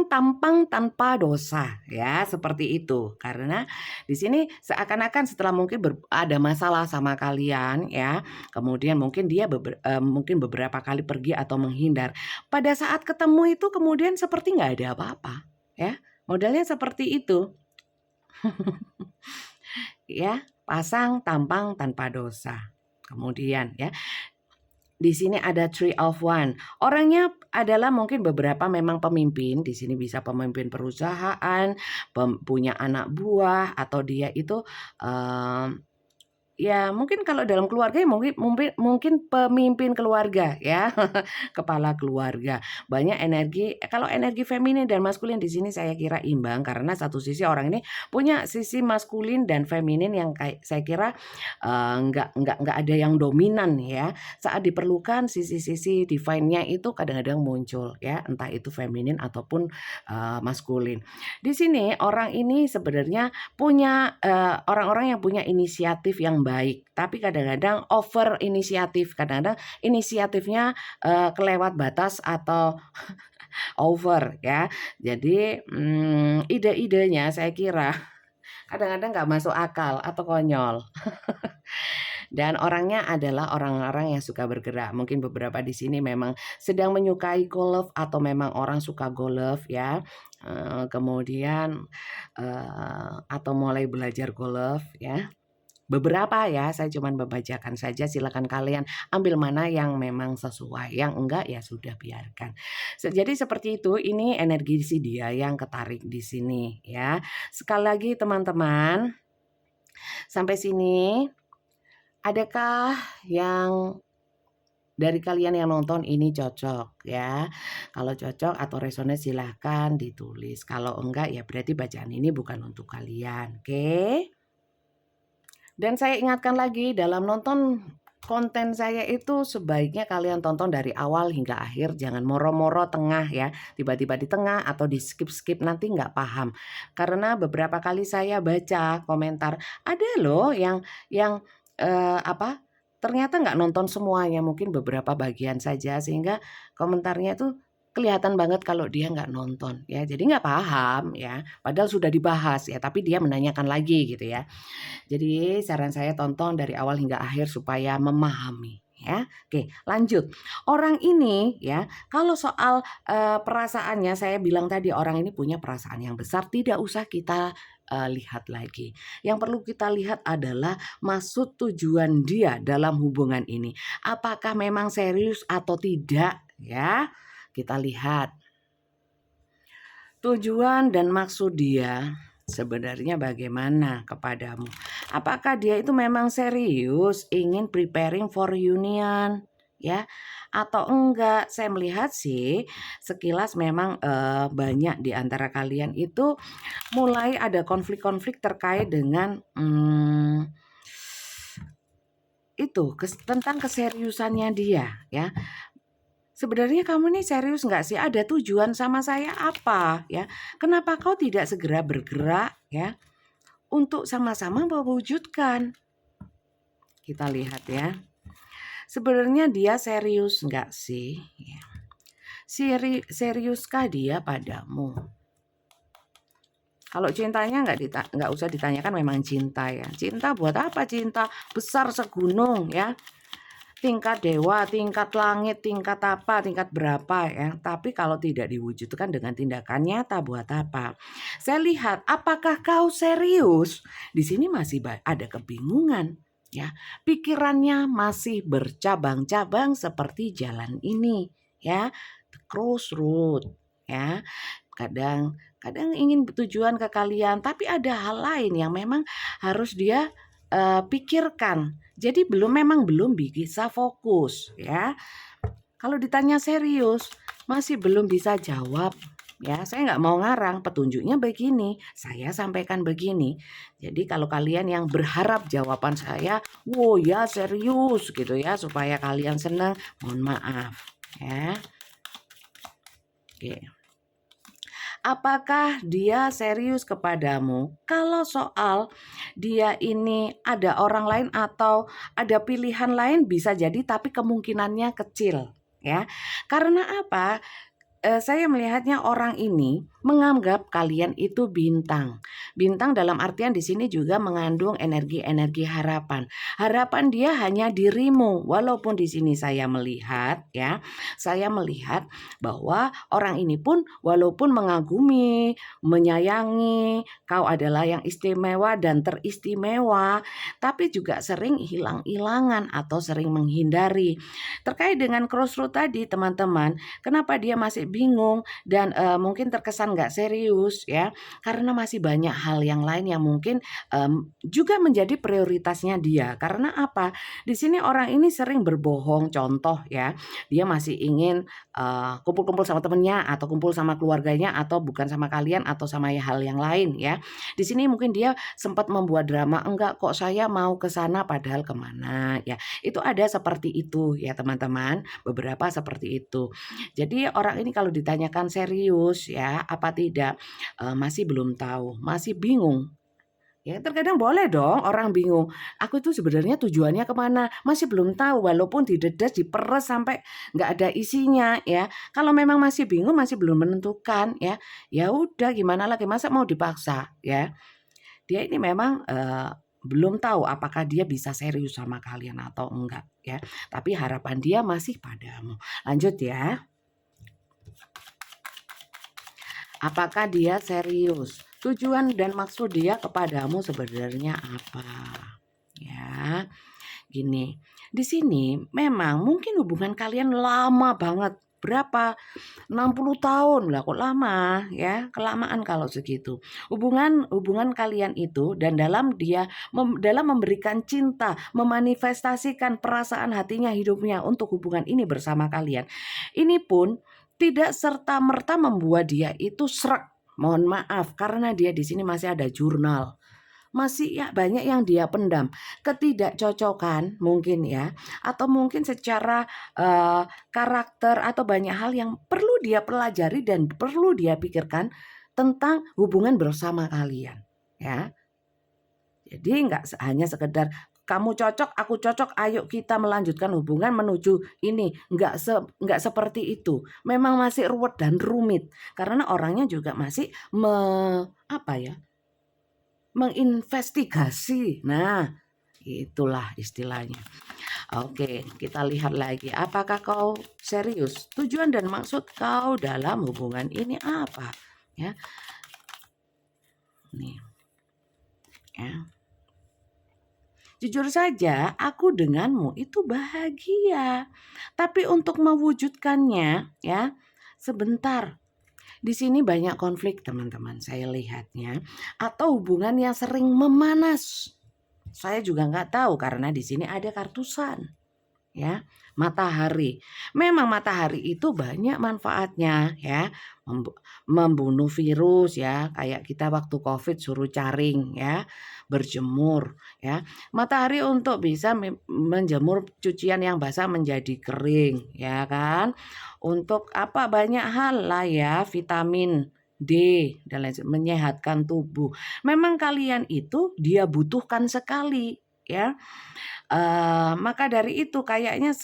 tampang tanpa dosa ya, seperti itu. Karena di sini seakan-akan setelah mungkin ada masalah sama kalian ya, kemudian mungkin dia mungkin beberapa kali pergi atau menghindar. Pada saat ketemu itu kemudian seperti nggak ada apa-apa ya. Modelnya seperti itu. Ya, pasang tampang tanpa dosa. Kemudian ya, di sini ada Three of One. Orangnya adalah mungkin beberapa memang pemimpin. Di sini bisa pemimpin perusahaan, punya anak buah, atau dia itu ya mungkin kalau dalam keluarga ya mungkin pemimpin keluarga ya, kepala keluarga. Banyak energi, kalau energi feminin dan maskulin di sini saya kira imbang, karena satu sisi orang ini punya sisi maskulin dan feminin yang saya kira nggak ada yang dominan ya. Saat diperlukan sisi-sisi divine-nya itu kadang-kadang muncul ya, entah itu feminin ataupun maskulin. Di sini orang ini sebenarnya punya orang-orang yang punya inisiatif yang baik, tapi kadang-kadang over inisiatif, kadang-kadang inisiatifnya kelewat batas atau over ya. Jadi ide-idenya saya kira kadang-kadang nggak masuk akal atau konyol. Dan orangnya adalah orang-orang yang suka bergerak. Mungkin beberapa di sini memang sedang menyukai golf atau memang orang suka golf ya. Kemudian atau mulai belajar golf ya. Beberapa ya, saya cuma membacakan saja, silakan kalian ambil mana yang memang sesuai, yang enggak ya sudah biarkan. Jadi seperti itu, ini energi si dia yang ketarik di sini ya. Sekali lagi teman-teman, sampai sini adakah yang dari kalian yang nonton ini cocok ya. Kalau cocok atau resonate silahkan ditulis. Kalau enggak ya berarti bacaan ini bukan untuk kalian. Oke? Dan saya ingatkan lagi dalam nonton konten saya itu sebaiknya kalian tonton dari awal hingga akhir, jangan moro-moro tengah ya, tiba-tiba di tengah atau di skip-skip nanti nggak paham. Karena beberapa kali saya baca komentar, ada loh yang apa? Ternyata nggak nonton semuanya, mungkin beberapa bagian saja sehingga komentarnya itu kelihatan banget kalau dia nggak nonton ya. Jadi nggak paham ya, padahal sudah dibahas ya, tapi dia menanyakan lagi gitu ya. Jadi saran saya tonton dari awal hingga akhir supaya memahami ya. Oke, lanjut. Orang ini ya, kalau soal perasaannya saya bilang tadi orang ini punya perasaan yang besar, tidak usah kita lihat lagi. Yang perlu kita lihat adalah maksud tujuan dia dalam hubungan ini. Apakah memang serius atau tidak ya? Kita lihat tujuan dan maksud dia sebenarnya bagaimana kepadamu. Apakah dia itu memang serius ingin preparing for union ya atau enggak? Saya melihat sih sekilas memang banyak di antara kalian itu mulai ada konflik-konflik terkait dengan itu tentang keseriusannya dia ya. Sebenarnya kamu nih serius nggak sih? Ada tujuan sama saya apa ya? Kenapa kau tidak segera bergerak ya untuk sama-sama mewujudkan? Kita lihat ya. Sebenarnya dia serius nggak sih? Ya. Seriuskah dia padamu? Kalau cintanya nggak usah ditanyakan, memang cinta ya. Cinta buat apa? Cinta besar segunung ya. Tingkat dewa, tingkat langit, tingkat apa, tingkat berapa ya. Tapi kalau tidak diwujudkan dengan tindakan nyata buat apa? Saya lihat apakah kau serius? Di sini masih ada kebingungan ya. Pikirannya masih bercabang-cabang seperti jalan ini ya. The crossroad ya. Kadang ingin tujuan ke kalian, tapi ada hal lain yang memang harus dia pikirkan. Jadi memang belum bisa fokus ya. Kalau ditanya serius masih belum bisa jawab ya. Saya nggak mau ngarang, petunjuknya begini, saya sampaikan begini. Jadi kalau kalian yang berharap jawaban saya, wow ya serius gitu ya supaya kalian senang, mohon maaf ya. Oke. Apakah dia serius kepadamu? Kalau soal dia ini ada orang lain atau ada pilihan lain bisa jadi, tapi kemungkinannya kecil ya. Karena apa? Saya melihatnya orang ini menganggap kalian itu bintang. Bintang dalam artian di sini juga mengandung energi-energi harapan. Harapan dia hanya dirimu. Walaupun di sini saya melihat ya, saya melihat bahwa orang ini pun walaupun mengagumi, menyayangi, kau adalah yang istimewa dan teristimewa, tapi juga sering hilang-hilangan atau sering menghindari. Terkait dengan crossroad tadi teman-teman, kenapa dia masih bingung dan mungkin terkesan nggak serius ya, karena masih banyak hal yang lain yang mungkin juga menjadi prioritasnya dia. Karena apa? Di sini orang ini sering berbohong. Contoh ya, dia masih ingin kumpul-kumpul sama temennya atau kumpul sama keluarganya atau bukan sama kalian atau sama hal yang lain ya. Di sini mungkin dia sempat membuat drama, enggak kok saya mau ke sana padahal kemana ya. Itu ada seperti itu ya teman-teman, beberapa seperti itu. Jadi orang ini kalau ditanyakan serius ya apa tidak, masih belum tahu, masih bingung. Ya terkadang boleh dong orang bingung, aku itu sebenarnya tujuannya kemana, masih belum tahu walaupun didedas, diperes sampai nggak ada isinya ya. Kalau memang masih bingung, masih belum menentukan ya, ya udah gimana lagi, masa mau dipaksa ya. Dia ini memang belum tahu apakah dia bisa serius sama kalian atau enggak ya. Tapi harapan dia masih padamu. Lanjut ya. Apakah dia serius? Tujuan dan maksud dia kepadamu sebenarnya apa? Ya, gini. Di sini memang mungkin hubungan kalian lama banget berapa? 60 tahun. Lah kok lama ya? Kelamaan kalau segitu. Hubungan kalian itu dan dalam memberikan cinta, memanifestasikan perasaan hatinya, hidupnya untuk hubungan ini bersama kalian. Ini pun tidak serta-merta membuat dia itu srek. Mohon maaf karena dia di sini masih ada jurnal. Masih ya banyak yang dia pendam, ketidakcocokan mungkin ya, atau mungkin secara karakter atau banyak hal yang perlu dia pelajari dan perlu dia pikirkan tentang hubungan bersama kalian ya. Jadi nggak hanya sekedar kamu cocok, aku cocok, ayo kita melanjutkan hubungan menuju ini. Nggak seperti itu. Memang masih ruwet dan rumit karena orangnya juga masih menginvestigasi. Nah, itulah istilahnya. Oke, kita lihat lagi. Apakah kau serius? Tujuan dan maksud kau dalam hubungan ini apa? Ya. Nih. Ya. Jujur saja, aku denganmu itu bahagia. Tapi untuk mewujudkannya, ya, sebentar. Di sini banyak konflik, teman-teman. Saya lihatnya, atau hubungan yang sering memanas. Saya juga nggak tahu karena di sini ada kartusan, ya. Matahari. Memang matahari itu banyak manfaatnya ya. Membunuh virus ya, kayak kita waktu Covid suruh caring ya, berjemur ya. Matahari untuk bisa menjemur cucian yang basah menjadi kering ya kan. Untuk apa banyak hal lah ya, vitamin D dan lain sebagainya, menyehatkan tubuh. Memang kalian itu dia butuhkan sekali ya. Maka dari itu kayaknya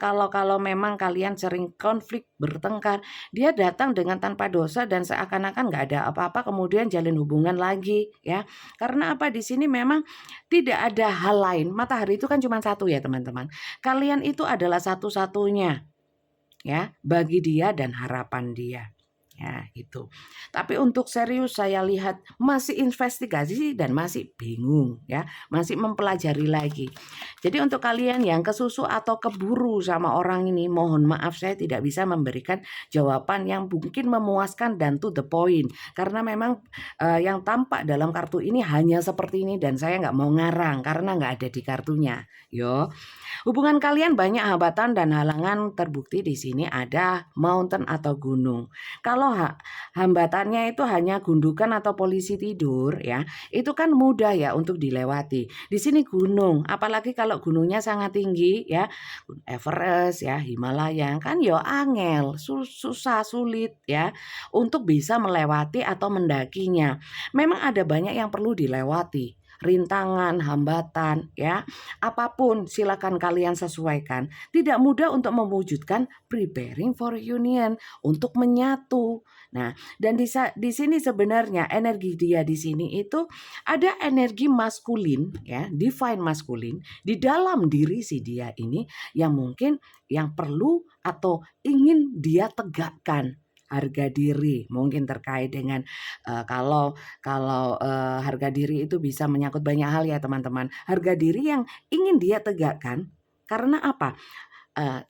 kalau memang kalian sering konflik, bertengkar, dia datang dengan tanpa dosa dan seakan-akan nggak ada apa-apa kemudian jalin hubungan lagi ya. Karena apa di sini memang tidak ada hal lain. Matahari itu kan cuma satu ya teman-teman. Kalian itu adalah satu-satunya ya bagi dia dan harapan dia. Ya, itu. Tapi untuk serius saya lihat masih investigasi dan masih bingung ya, masih mempelajari lagi. Jadi untuk kalian yang kesusu atau keburu sama orang ini, mohon maaf saya tidak bisa memberikan jawaban yang mungkin memuaskan dan to the point. Karena memang yang tampak dalam kartu ini hanya seperti ini dan saya nggak mau ngarang karena nggak ada di kartunya. Yo. Hubungan kalian banyak hambatan dan halangan, terbukti di sini ada mountain atau gunung. Kalau hambatannya itu hanya gundukan atau polisi tidur ya, itu kan mudah ya untuk dilewati. Di sini gunung, apalagi kalau gunungnya sangat tinggi ya, Everest ya, Himalaya kan ya angel, susah sulit ya untuk bisa melewati atau mendakinya. Memang ada banyak yang perlu dilewati, rintangan, hambatan ya. Apapun silakan kalian sesuaikan. Tidak mudah untuk mewujudkan preparing for union, untuk menyatu. Nah, dan di sini sebenarnya energi dia di sini itu ada energi maskulin ya, divine maskulin di dalam diri si dia ini yang mungkin yang perlu atau ingin dia tegakkan. Harga diri mungkin terkait dengan kalau harga diri itu bisa menyangkut banyak hal ya teman-teman. Harga diri yang ingin dia tegakkan karena apa?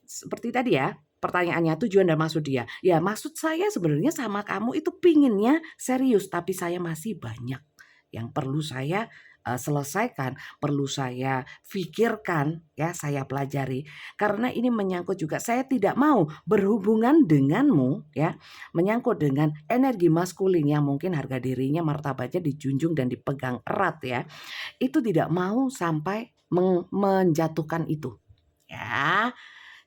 Seperti tadi ya, pertanyaannya tujuan dan maksud dia. Ya maksud saya sebenarnya sama kamu itu pinginnya serius, tapi saya masih banyak yang perlu saya selesaikan, perlu saya pikirkan ya, saya pelajari. Karena ini menyangkut juga saya tidak mau berhubungan denganmu ya, menyangkut dengan energi maskulin yang mungkin harga dirinya, martabatnya dijunjung dan dipegang erat ya. Itu tidak mau sampai menjatuhkan itu. Ya.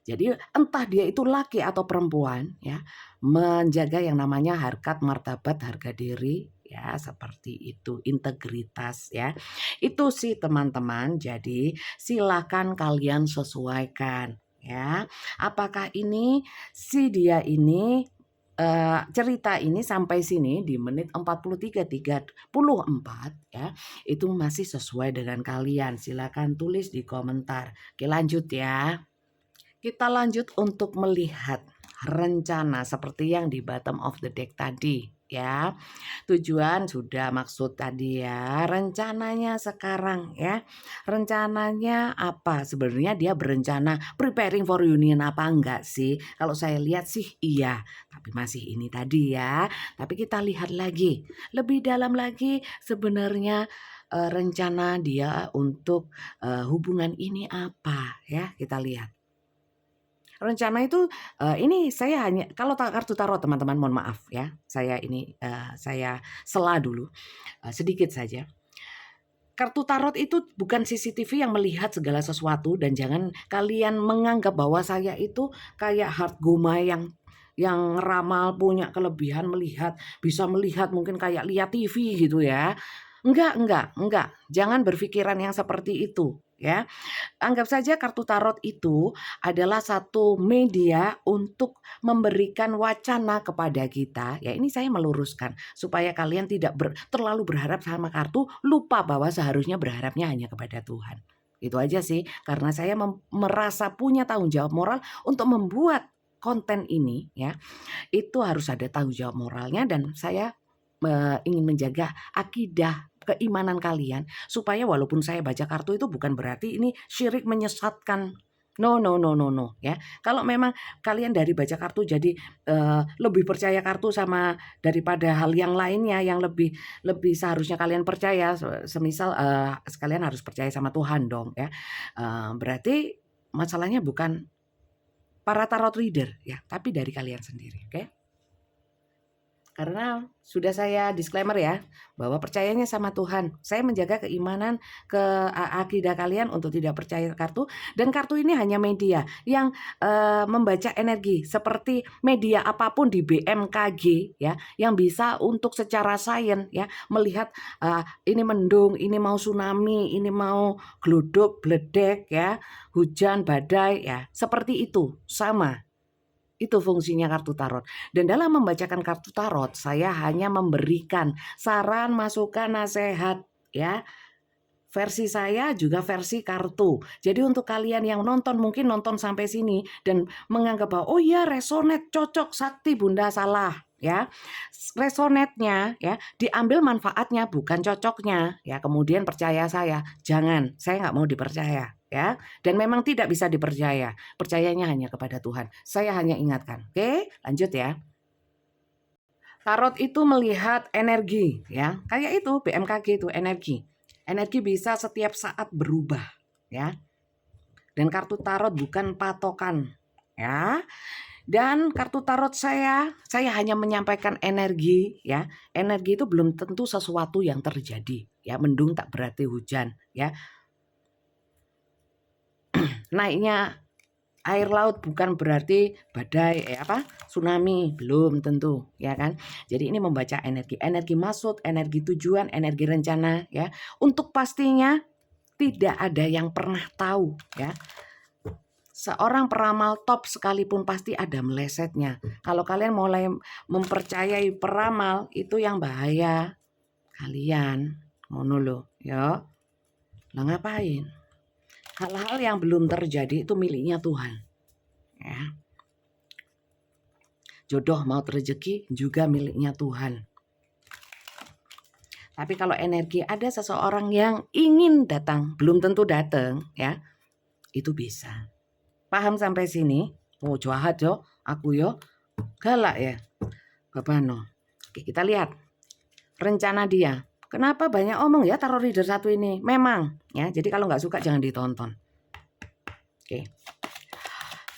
Jadi entah dia itu laki atau perempuan ya, menjaga yang namanya harkat, martabat, harga diri ya, seperti itu, integritas ya. Itu sih teman-teman. Jadi silakan kalian sesuaikan ya. Apakah ini si dia ini cerita ini sampai sini di menit 43:34 ya, itu masih sesuai dengan kalian. Silakan tulis di komentar. Oke, lanjut ya. Kita lanjut untuk melihat rencana seperti yang di bottom of the deck tadi ya. Tujuan sudah, maksud tadi ya. Rencananya sekarang ya. Rencananya apa? Sebenarnya dia berencana preparing for union apa enggak sih? Kalau saya lihat sih iya. Tapi masih ini tadi ya. Tapi kita lihat lagi. Lebih dalam lagi sebenarnya rencana dia untuk hubungan ini apa ya? Kita lihat. Rencana itu, ini saya hanya kalau kartu tarot teman-teman mohon maaf ya, saya ini, saya sela dulu, sedikit saja. Kartu tarot itu bukan CCTV yang melihat segala sesuatu dan jangan kalian menganggap bahwa saya itu kayak hard goma yang ramal, punya kelebihan melihat, bisa melihat mungkin kayak lihat TV gitu ya. Enggak, jangan berpikiran yang seperti itu ya. Anggap saja kartu tarot itu adalah satu media untuk memberikan wacana kepada kita. Ya ini saya meluruskan supaya kalian tidak terlalu berharap sama kartu, lupa bahwa seharusnya berharapnya hanya kepada Tuhan. Itu aja sih, karena saya merasa punya tanggung jawab moral untuk membuat konten ini ya. Itu harus ada tanggung jawab moralnya dan saya ingin menjaga akidah keimanan kalian supaya walaupun saya baca kartu itu bukan berarti ini syirik menyesatkan. No ya. Kalau memang kalian dari baca kartu jadi lebih percaya kartu sama daripada hal yang lainnya yang lebih lebih seharusnya kalian percaya, semisal kalian harus percaya sama Tuhan dong ya. Berarti masalahnya bukan para tarot reader ya, tapi dari kalian sendiri, oke? Karena sudah saya disclaimer ya, bahwa percayanya sama Tuhan. Saya menjaga keimanan ke akidah kalian untuk tidak percaya kartu. Dan kartu ini hanya media yang membaca energi. Seperti media apapun di BMKG ya, yang bisa untuk secara sains ya, melihat ini mendung, ini mau tsunami, ini mau gluduk, bledek ya, hujan, badai ya. Seperti itu, sama. Itu fungsinya kartu tarot. Dan dalam membacakan kartu tarot, saya hanya memberikan saran, masukan, nasihat ya. Versi saya juga versi kartu. Jadi untuk kalian yang nonton mungkin nonton sampai sini dan menganggap bahwa oh iya resonate, cocok, sakti Bunda salah ya. Resonate-nya ya diambil manfaatnya bukan cocoknya ya. Kemudian percaya saya nggak mau dipercaya ya. Dan memang tidak bisa dipercaya. Percayanya hanya kepada Tuhan. Saya hanya ingatkan. Oke, lanjut ya. Tarot itu melihat energi ya. Kayak itu BMKG itu energi. Energi bisa setiap saat berubah ya. Dan kartu tarot bukan patokan ya. Dan kartu tarot saya hanya menyampaikan energi ya. Energi itu belum tentu sesuatu yang terjadi ya. Mendung tak berarti hujan ya. Naiknya air laut bukan berarti badai tsunami, belum tentu ya kan. Jadi ini membaca energi maksud, energi tujuan, energi rencana ya. Untuk pastinya tidak ada yang pernah tahu ya. Seorang peramal top sekalipun pasti ada melesetnya. Kalau kalian mulai mempercayai peramal itu yang bahaya kalian. Ngono lho ya. Lah ngapain? Hal-hal yang belum terjadi itu miliknya Tuhan. Ya. Jodoh maut rezeki juga miliknya Tuhan. Tapi kalau energi ada seseorang yang ingin datang, belum tentu datang ya. Itu bisa. Paham sampai sini? Oh jahat yo, aku yo. Galak ya. Babano. Oke, kita lihat rencana dia. Kenapa banyak omong ya tarot reader satu ini? Memang ya. Jadi kalau nggak suka jangan ditonton. Oke.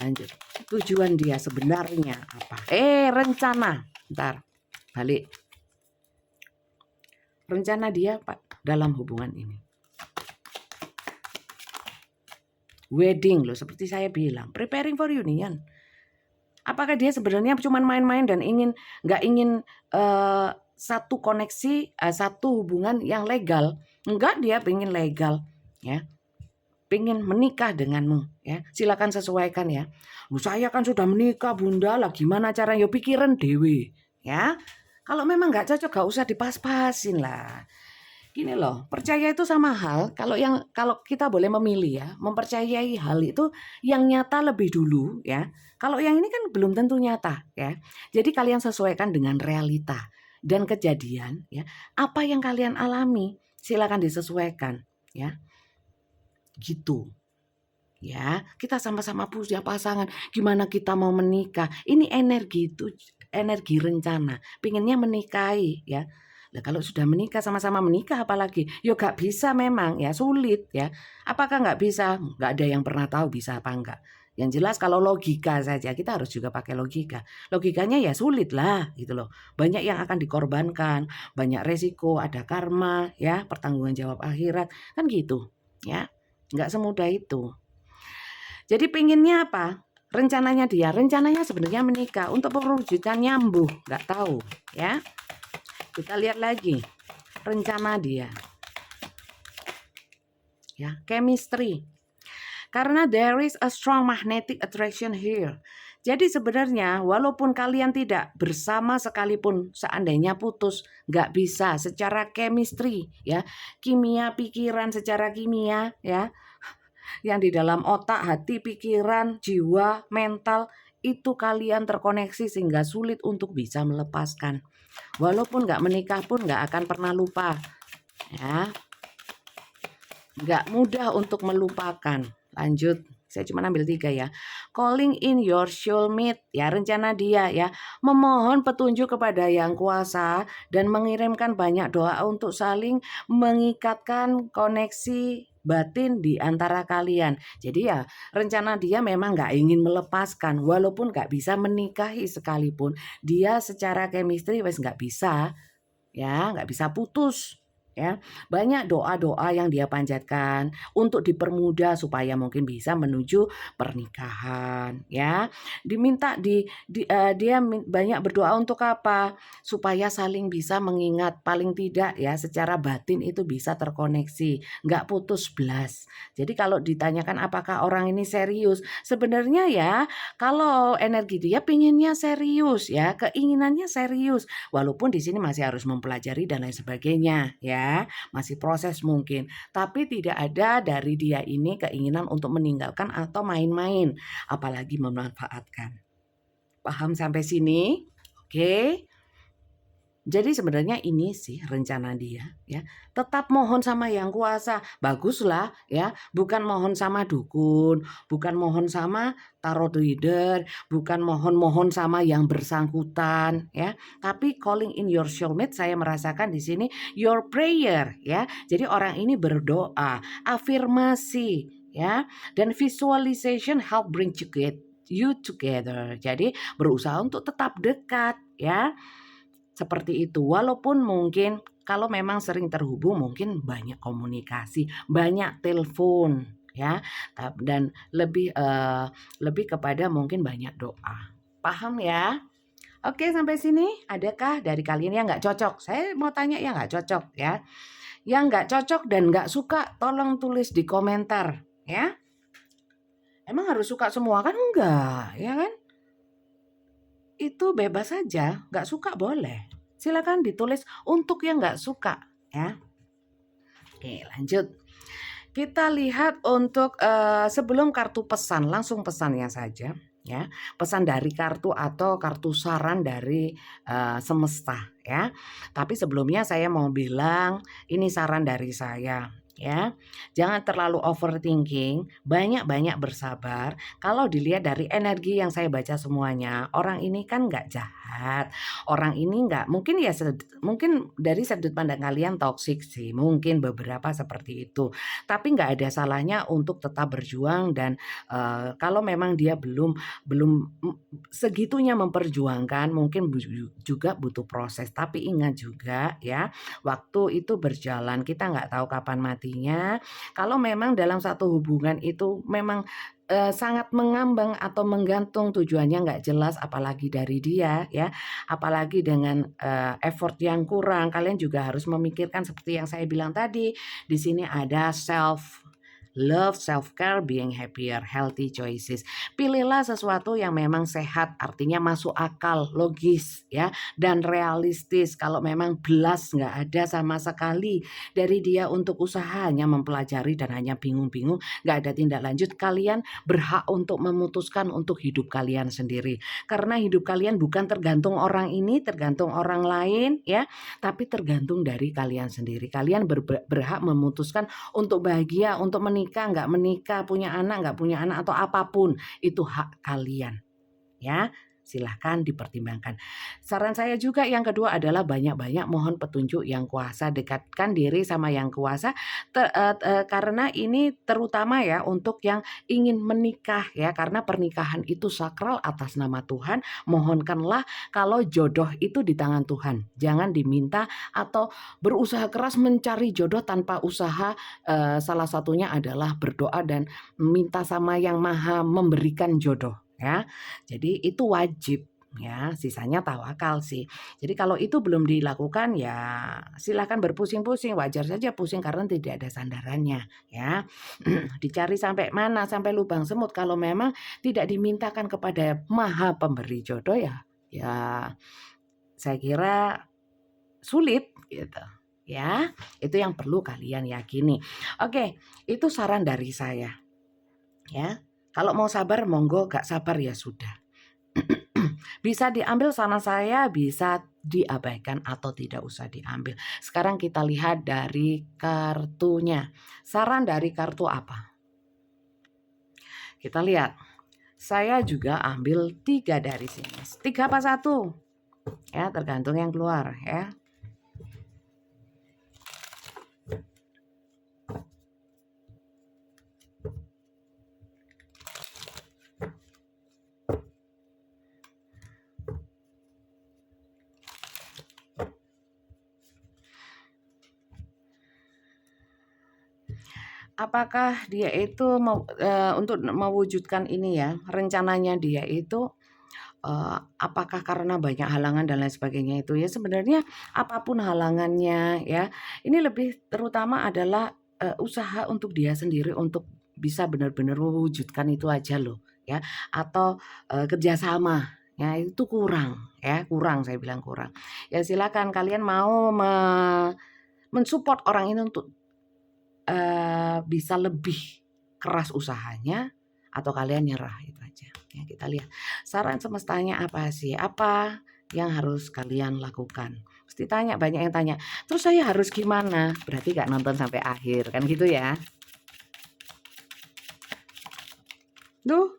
Lanjut. Tujuan dia sebenarnya apa? Rencana. Bentar. Balik. Rencana dia Pak dalam hubungan ini. Wedding loh, seperti saya bilang, preparing for union. Apakah dia sebenarnya cuma main-main dan nggak ingin satu koneksi, satu hubungan yang legal? Enggak, dia pengen legal, ya. Pengen menikah denganmu, ya. Silakan sesuaikan ya. Saya kan sudah menikah Bunda lah, gimana caranya? Pikiran dewe, ya. Kalau memang nggak cocok, nggak usah dipas-pasin lah. Gini loh, percaya itu sama hal, kalau kita boleh memilih ya, mempercayai hal itu yang nyata lebih dulu ya. Kalau yang ini kan belum tentu nyata ya. Jadi kalian sesuaikan dengan realita. dan kejadian ya, apa yang kalian alami, silakan disesuaikan ya. Gitu. Ya, kita sama-sama punya pasangan, gimana kita mau menikah? Ini energi itu energi rencana, pinginnya menikahi ya. Nah, kalau sudah menikah sama-sama menikah apalagi, yo gak bisa memang ya sulit ya. Apakah nggak bisa? Nggak ada yang pernah tahu bisa apa enggak. Yang jelas kalau logika saja kita harus juga pakai logika. Logikanya ya sulit lah gitu loh. Banyak yang akan dikorbankan, banyak resiko, ada karma ya, pertanggungan jawab akhirat kan gitu ya. Nggak semudah itu. Jadi pinginnya apa? Rencananya sebenarnya menikah untuk perwujudan nyambung, nggak tahu ya. Kita lihat lagi rencana dia, ya chemistry. Karena there is a strong magnetic attraction here. Jadi sebenarnya walaupun kalian tidak bersama sekalipun seandainya putus, nggak bisa secara chemistry ya, kimia pikiran secara kimia ya. Yang di dalam otak, hati, pikiran, jiwa, mental itu kalian terkoneksi sehingga sulit untuk bisa melepaskan. Walaupun nggak menikah pun nggak akan pernah lupa, ya. Nggak mudah untuk melupakan. Lanjut, saya cuma ambil 3 ya. Calling in your soulmate, ya rencana dia ya. Memohon petunjuk kepada Yang Kuasa dan mengirimkan banyak doa untuk saling mengikatkan koneksi batin di antara kalian. Jadi ya rencana dia memang nggak ingin melepaskan, walaupun nggak bisa menikahi sekalipun. Dia secara chemistry wes nggak bisa, ya nggak bisa putus. Ya, banyak doa-doa yang dia panjatkan untuk dipermudah supaya mungkin bisa menuju pernikahan. Ya, diminta dia banyak berdoa untuk apa? Supaya saling bisa mengingat, paling tidak ya secara batin itu bisa terkoneksi, nggak putus belas. Jadi kalau ditanyakan apakah orang ini serius, sebenarnya ya kalau energi dia pinginnya serius ya, keinginannya serius. Walaupun di sini masih harus mempelajari dan lain sebagainya ya. Masih proses mungkin, tapi tidak ada dari dia ini keinginan untuk meninggalkan atau main-main, apalagi memanfaatkan. Paham sampai sini? Oke. Jadi sebenarnya ini sih rencana dia ya. Tetap mohon sama Yang Kuasa. Baguslah ya, bukan mohon sama dukun, bukan mohon sama tarot reader, bukan mohon-mohon sama yang bersangkutan ya. Tapi calling in your soulmate saya merasakan di sini your prayer ya. Jadi orang ini berdoa, afirmasi ya, dan visualization help bring you together. Jadi berusaha untuk tetap dekat ya. Seperti itu, walaupun mungkin kalau memang sering terhubung mungkin banyak komunikasi, banyak telepon ya, dan lebih kepada mungkin banyak doa. Paham ya? Oke, sampai sini adakah dari kalian yang nggak cocok? Saya mau tanya yang nggak cocok ya. Yang nggak cocok dan nggak suka tolong tulis di komentar ya. Emang harus suka semua kan enggak, ya kan? Itu bebas saja, nggak suka boleh. Silakan ditulis untuk yang nggak suka ya. Oke, lanjut. Kita lihat untuk sebelum kartu pesan, langsung pesannya saja ya. Pesan dari kartu atau kartu saran dari semesta ya. Tapi sebelumnya saya mau bilang ini saran dari saya ya. Jangan terlalu overthinking, banyak-banyak bersabar. Kalau dilihat dari energi yang saya baca semuanya, orang ini kan nggak jahat. Orang ini nggak mungkin ya mungkin dari sudut pandang kalian toksik sih, mungkin beberapa seperti itu. Tapi nggak ada salahnya untuk tetap berjuang dan kalau memang dia belum segitunya memperjuangkan, mungkin juga butuh proses. Tapi ingat juga ya, waktu itu berjalan, kita nggak tahu kapan matinya. Kalau memang dalam satu hubungan itu memang sangat mengambang atau menggantung, tujuannya nggak jelas, apalagi dari dia ya, apalagi dengan effort yang kurang, kalian juga harus memikirkan seperti yang saya bilang tadi. Di sini ada self love, self-care, being happier, healthy choices. Pilihlah sesuatu yang memang sehat, artinya masuk akal, logis ya, dan realistis. Kalau memang belas nggak ada sama sekali dari dia untuk usaha, hanya mempelajari dan hanya bingung-bingung, nggak ada tindak lanjut, kalian berhak untuk memutuskan untuk hidup kalian sendiri. Karena hidup kalian bukan tergantung orang ini, tergantung orang lain ya, tapi tergantung dari kalian sendiri. Kalian berhak memutuskan untuk bahagia, untuk menikah, nggak menikah, punya anak, nggak punya anak, atau apapun. Itu hak kalian. Ya, silahkan dipertimbangkan. Saran saya juga yang kedua adalah banyak-banyak mohon petunjuk yang kuasa, dekatkan diri sama yang kuasa karena ini terutama ya untuk yang ingin menikah ya, karena pernikahan itu sakral atas nama Tuhan. Mohonkanlah kalau jodoh itu di tangan Tuhan. Jangan diminta atau berusaha keras mencari jodoh tanpa usaha. Salah satunya adalah berdoa dan minta sama yang maha memberikan jodoh ya. Jadi itu wajib ya, sisanya tawakal sih. Jadi kalau itu belum dilakukan ya silahkan berpusing-pusing, wajar saja pusing karena tidak ada sandarannya ya. Dicari sampai mana, sampai lubang semut, kalau memang tidak dimintakan kepada maha pemberi jodoh ya saya kira sulit gitu ya. Itu yang perlu kalian yakini. Oke, itu saran dari saya ya. Kalau mau sabar monggo, gak sabar ya sudah. Bisa diambil saran saya, bisa diabaikan atau tidak usah diambil. Sekarang kita lihat dari kartunya. Saran dari kartu apa? Kita lihat. Saya juga ambil 3 dari sini. 3 apa 1? Ya, tergantung yang keluar ya. Apakah dia itu untuk mewujudkan ini ya, rencananya dia itu apakah karena banyak halangan dan lain sebagainya itu ya, sebenarnya apapun halangannya ya, ini lebih terutama adalah usaha untuk dia sendiri untuk bisa benar-benar mewujudkan itu aja loh ya, atau kerjasama ya itu kurang ya, kurang, saya bilang kurang. Ya silakan kalian mau mensupport orang ini untuk bisa lebih keras usahanya atau kalian nyerah, itu aja. Ya, kita lihat saran semestanya apa sih? Apa yang harus kalian lakukan? Pasti tanya, banyak yang tanya. Terus saya harus gimana? Berarti gak nonton sampai akhir kan gitu ya? Duh,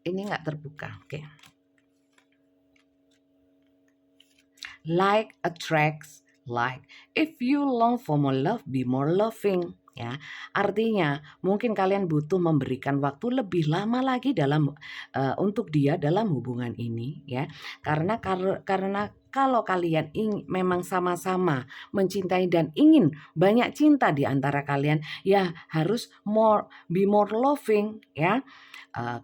ini nggak terbuka. Oke. Like attracts like. If you long for more love, be more loving. Ya, artinya mungkin kalian butuh memberikan waktu lebih lama lagi dalam untuk dia dalam hubungan ini ya. Karena kalau kalian memang sama-sama mencintai dan ingin banyak cinta di antara kalian, ya harus be more loving ya.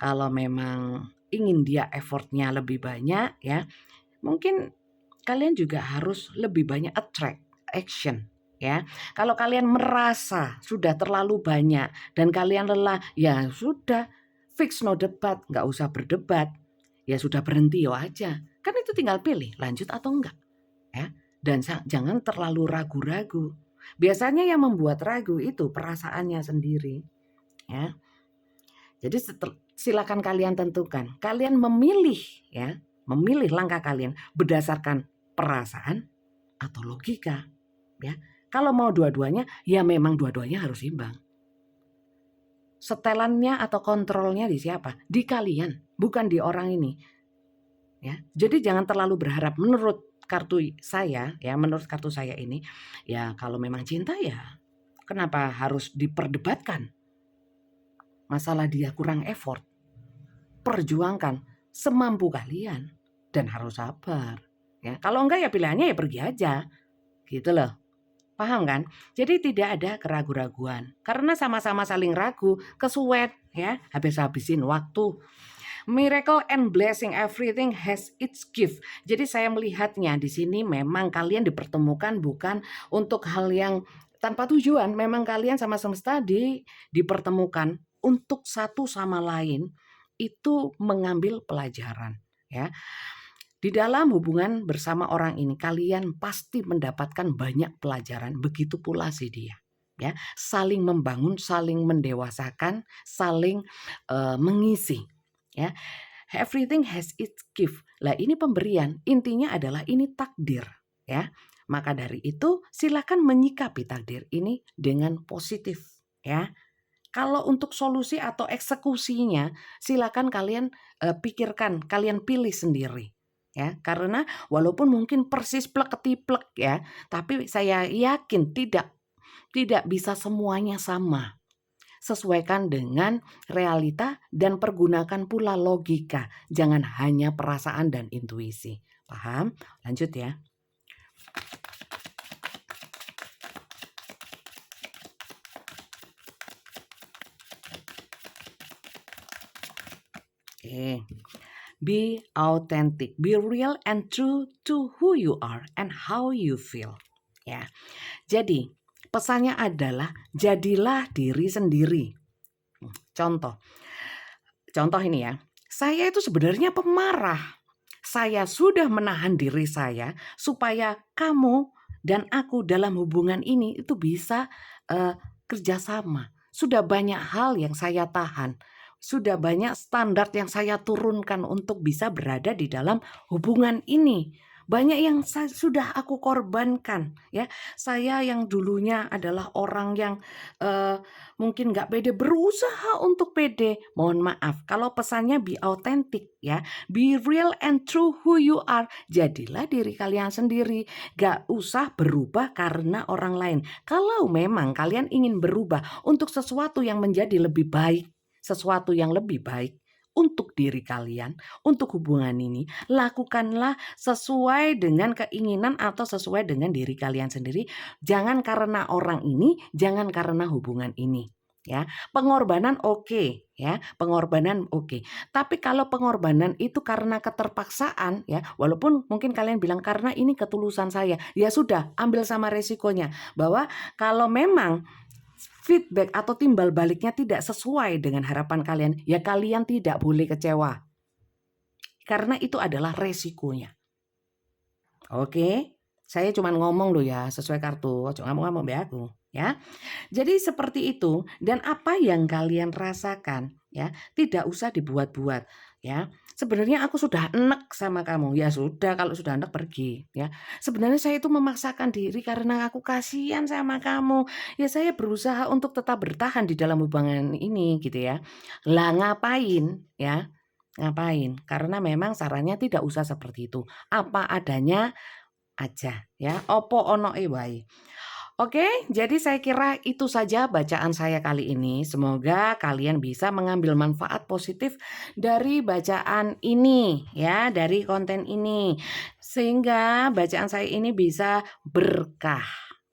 Kalau memang ingin dia effortnya lebih banyak ya, mungkin kalian juga harus lebih banyak attract action ya. Kalau kalian merasa sudah terlalu banyak dan kalian lelah, ya sudah fix no debat, nggak usah berdebat. Ya sudah berhenti aja. Kan itu tinggal pilih lanjut atau enggak ya. Dan jangan terlalu ragu-ragu. Biasanya yang membuat ragu itu perasaannya sendiri ya. Jadi silakan kalian tentukan. Kalian memilih ya, memilih langkah kalian berdasarkan perasaan atau logika ya. Kalau mau dua-duanya ya memang dua-duanya harus imbang. Setelannya atau kontrolnya di siapa? Di kalian, bukan di orang ini. Ya. Jadi jangan terlalu berharap. Menurut kartu saya ya, menurut kartu saya ini ya, kalau memang cinta ya kenapa harus diperdebatkan? Masalah dia kurang effort. Perjuangkan semampu kalian dan harus sabar. Ya, kalau enggak ya pilihannya ya pergi aja. Gitu loh. Paham kan? Jadi tidak ada keraguan-raguan. Karena sama-sama saling ragu, kesuwet ya, habis-habisin waktu. Miracle and blessing, everything has its gift. Jadi saya melihatnya di sini memang kalian dipertemukan bukan untuk hal yang tanpa tujuan memang kalian sama semesta dipertemukan untuk satu sama lain itu mengambil pelajaran ya. Di dalam hubungan bersama orang ini kalian pasti mendapatkan banyak pelajaran, begitu pula si dia. Ya, saling membangun, saling mendewasakan, saling mengisi ya. Everything has its gift. Lah ini pemberian, intinya adalah ini takdir ya. Maka dari itu silakan menyikapi takdir ini dengan positif ya. Kalau untuk solusi atau eksekusinya silakan kalian pikirkan, kalian pilih sendiri. Ya, karena walaupun mungkin persis plek ketiplek ya, tapi saya yakin tidak bisa semuanya sama. Sesuaikan dengan realita dan pergunakan pula logika. Jangan hanya perasaan dan intuisi. Paham? Lanjut ya. Oke. Be authentic, be real and true to who you are and how you feel. Ya. Jadi, pesannya adalah jadilah diri sendiri. Contoh ini ya. Saya itu sebenarnya pemarah. Saya sudah menahan diri saya supaya kamu dan aku dalam hubungan ini itu bisa kerjasama. Sudah banyak hal yang saya tahan. Sudah banyak standar yang saya turunkan untuk bisa berada di dalam hubungan ini. Banyak yang sudah aku korbankan ya. Saya yang dulunya adalah orang yang mungkin nggak pede, berusaha untuk pede. Mohon maaf kalau pesannya be authentic ya. Be real and true who you are. Jadilah diri kalian sendiri. Gak usah berubah karena orang lain. Kalau memang kalian ingin berubah untuk sesuatu yang menjadi lebih baik, sesuatu yang lebih baik untuk diri kalian, untuk hubungan ini, lakukanlah sesuai dengan keinginan atau sesuai dengan diri kalian sendiri. Jangan karena orang ini, jangan karena hubungan ini. Ya, pengorbanan oke, ya, pengorbanan oke. Tapi kalau pengorbanan itu karena keterpaksaan, ya, walaupun mungkin kalian bilang karena ini ketulusan saya, ya sudah, ambil sama resikonya. Bahwa kalau memang feedback atau timbal baliknya tidak sesuai dengan harapan kalian, ya kalian tidak boleh kecewa. Karena itu adalah resikonya. Oke, saya cuma ngomong loh ya, sesuai kartu, ngomong-ngomong be aku ya. Jadi seperti itu, dan apa yang kalian rasakan ya, tidak usah dibuat-buat ya. Sebenarnya aku sudah enek sama kamu. Ya sudah, kalau sudah enek pergi ya. Sebenarnya saya itu memaksakan diri karena aku kasihan sama kamu. Ya saya berusaha untuk tetap bertahan di dalam hubungan ini gitu ya. Lah ngapain ya? Ngapain? Karena memang sarannya tidak usah seperti itu. Apa adanya aja ya. Opo ono wae. Oke, jadi saya kira itu saja bacaan saya kali ini. Semoga kalian bisa mengambil manfaat positif dari bacaan ini ya, dari konten ini. Sehingga bacaan saya ini bisa berkah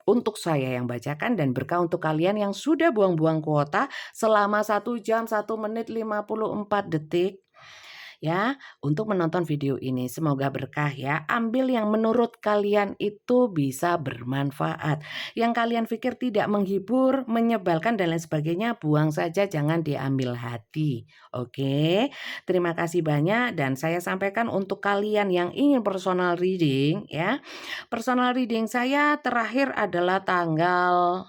untuk saya yang bacakan dan berkah untuk kalian yang sudah buang-buang kuota selama 1 jam 1 menit 54 detik. Ya, untuk menonton video ini semoga berkah ya. Ambil yang menurut kalian itu bisa bermanfaat. Yang kalian pikir tidak menghibur, menyebalkan dan lain sebagainya, buang saja, jangan diambil hati. Oke. Terima kasih banyak dan saya sampaikan untuk kalian yang ingin personal reading ya. Personal reading saya terakhir adalah tanggal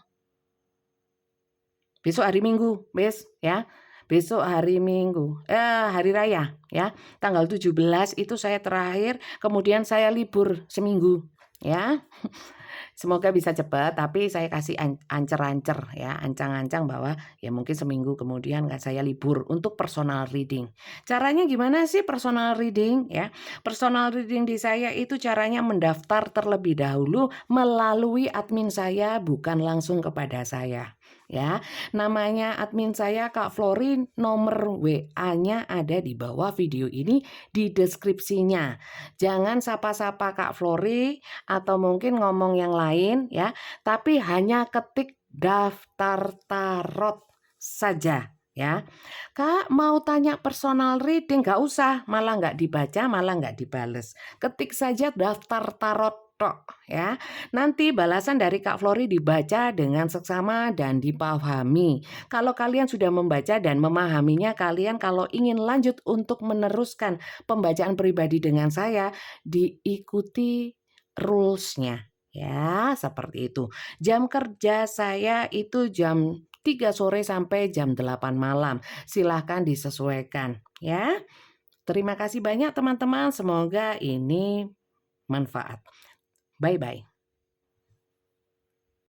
besok hari Minggu, ya. Besok hari Minggu, hari raya ya, tanggal 17 itu saya terakhir, kemudian saya libur seminggu ya. Semoga bisa cepat, tapi saya kasih ancer-ancer ya, ancang-ancang bahwa ya mungkin seminggu kemudian saya libur untuk personal reading. Caranya gimana sih personal reading ya? Personal reading di saya itu caranya mendaftar terlebih dahulu melalui admin saya, bukan langsung kepada saya. Ya, namanya admin saya Kak Flori, nomor WA-nya ada di bawah video ini di deskripsinya. Jangan sapa-sapa Kak Flori atau mungkin ngomong yang lain ya, tapi hanya ketik daftar tarot saja ya. Kak mau tanya personal reading, gak usah, malah gak dibaca, malah gak dibales. Ketik saja daftar tarot tok ya. Nanti balasan dari Kak Flori dibaca dengan seksama dan dipahami. Kalau kalian sudah membaca dan memahaminya, kalian kalau ingin lanjut untuk meneruskan pembacaan pribadi dengan saya, diikuti rules-nya ya, seperti itu. Jam kerja saya itu jam 3 sore sampai jam 8 malam. Silahkan disesuaikan ya. Terima kasih banyak teman-teman, semoga ini manfaat. Bye-bye.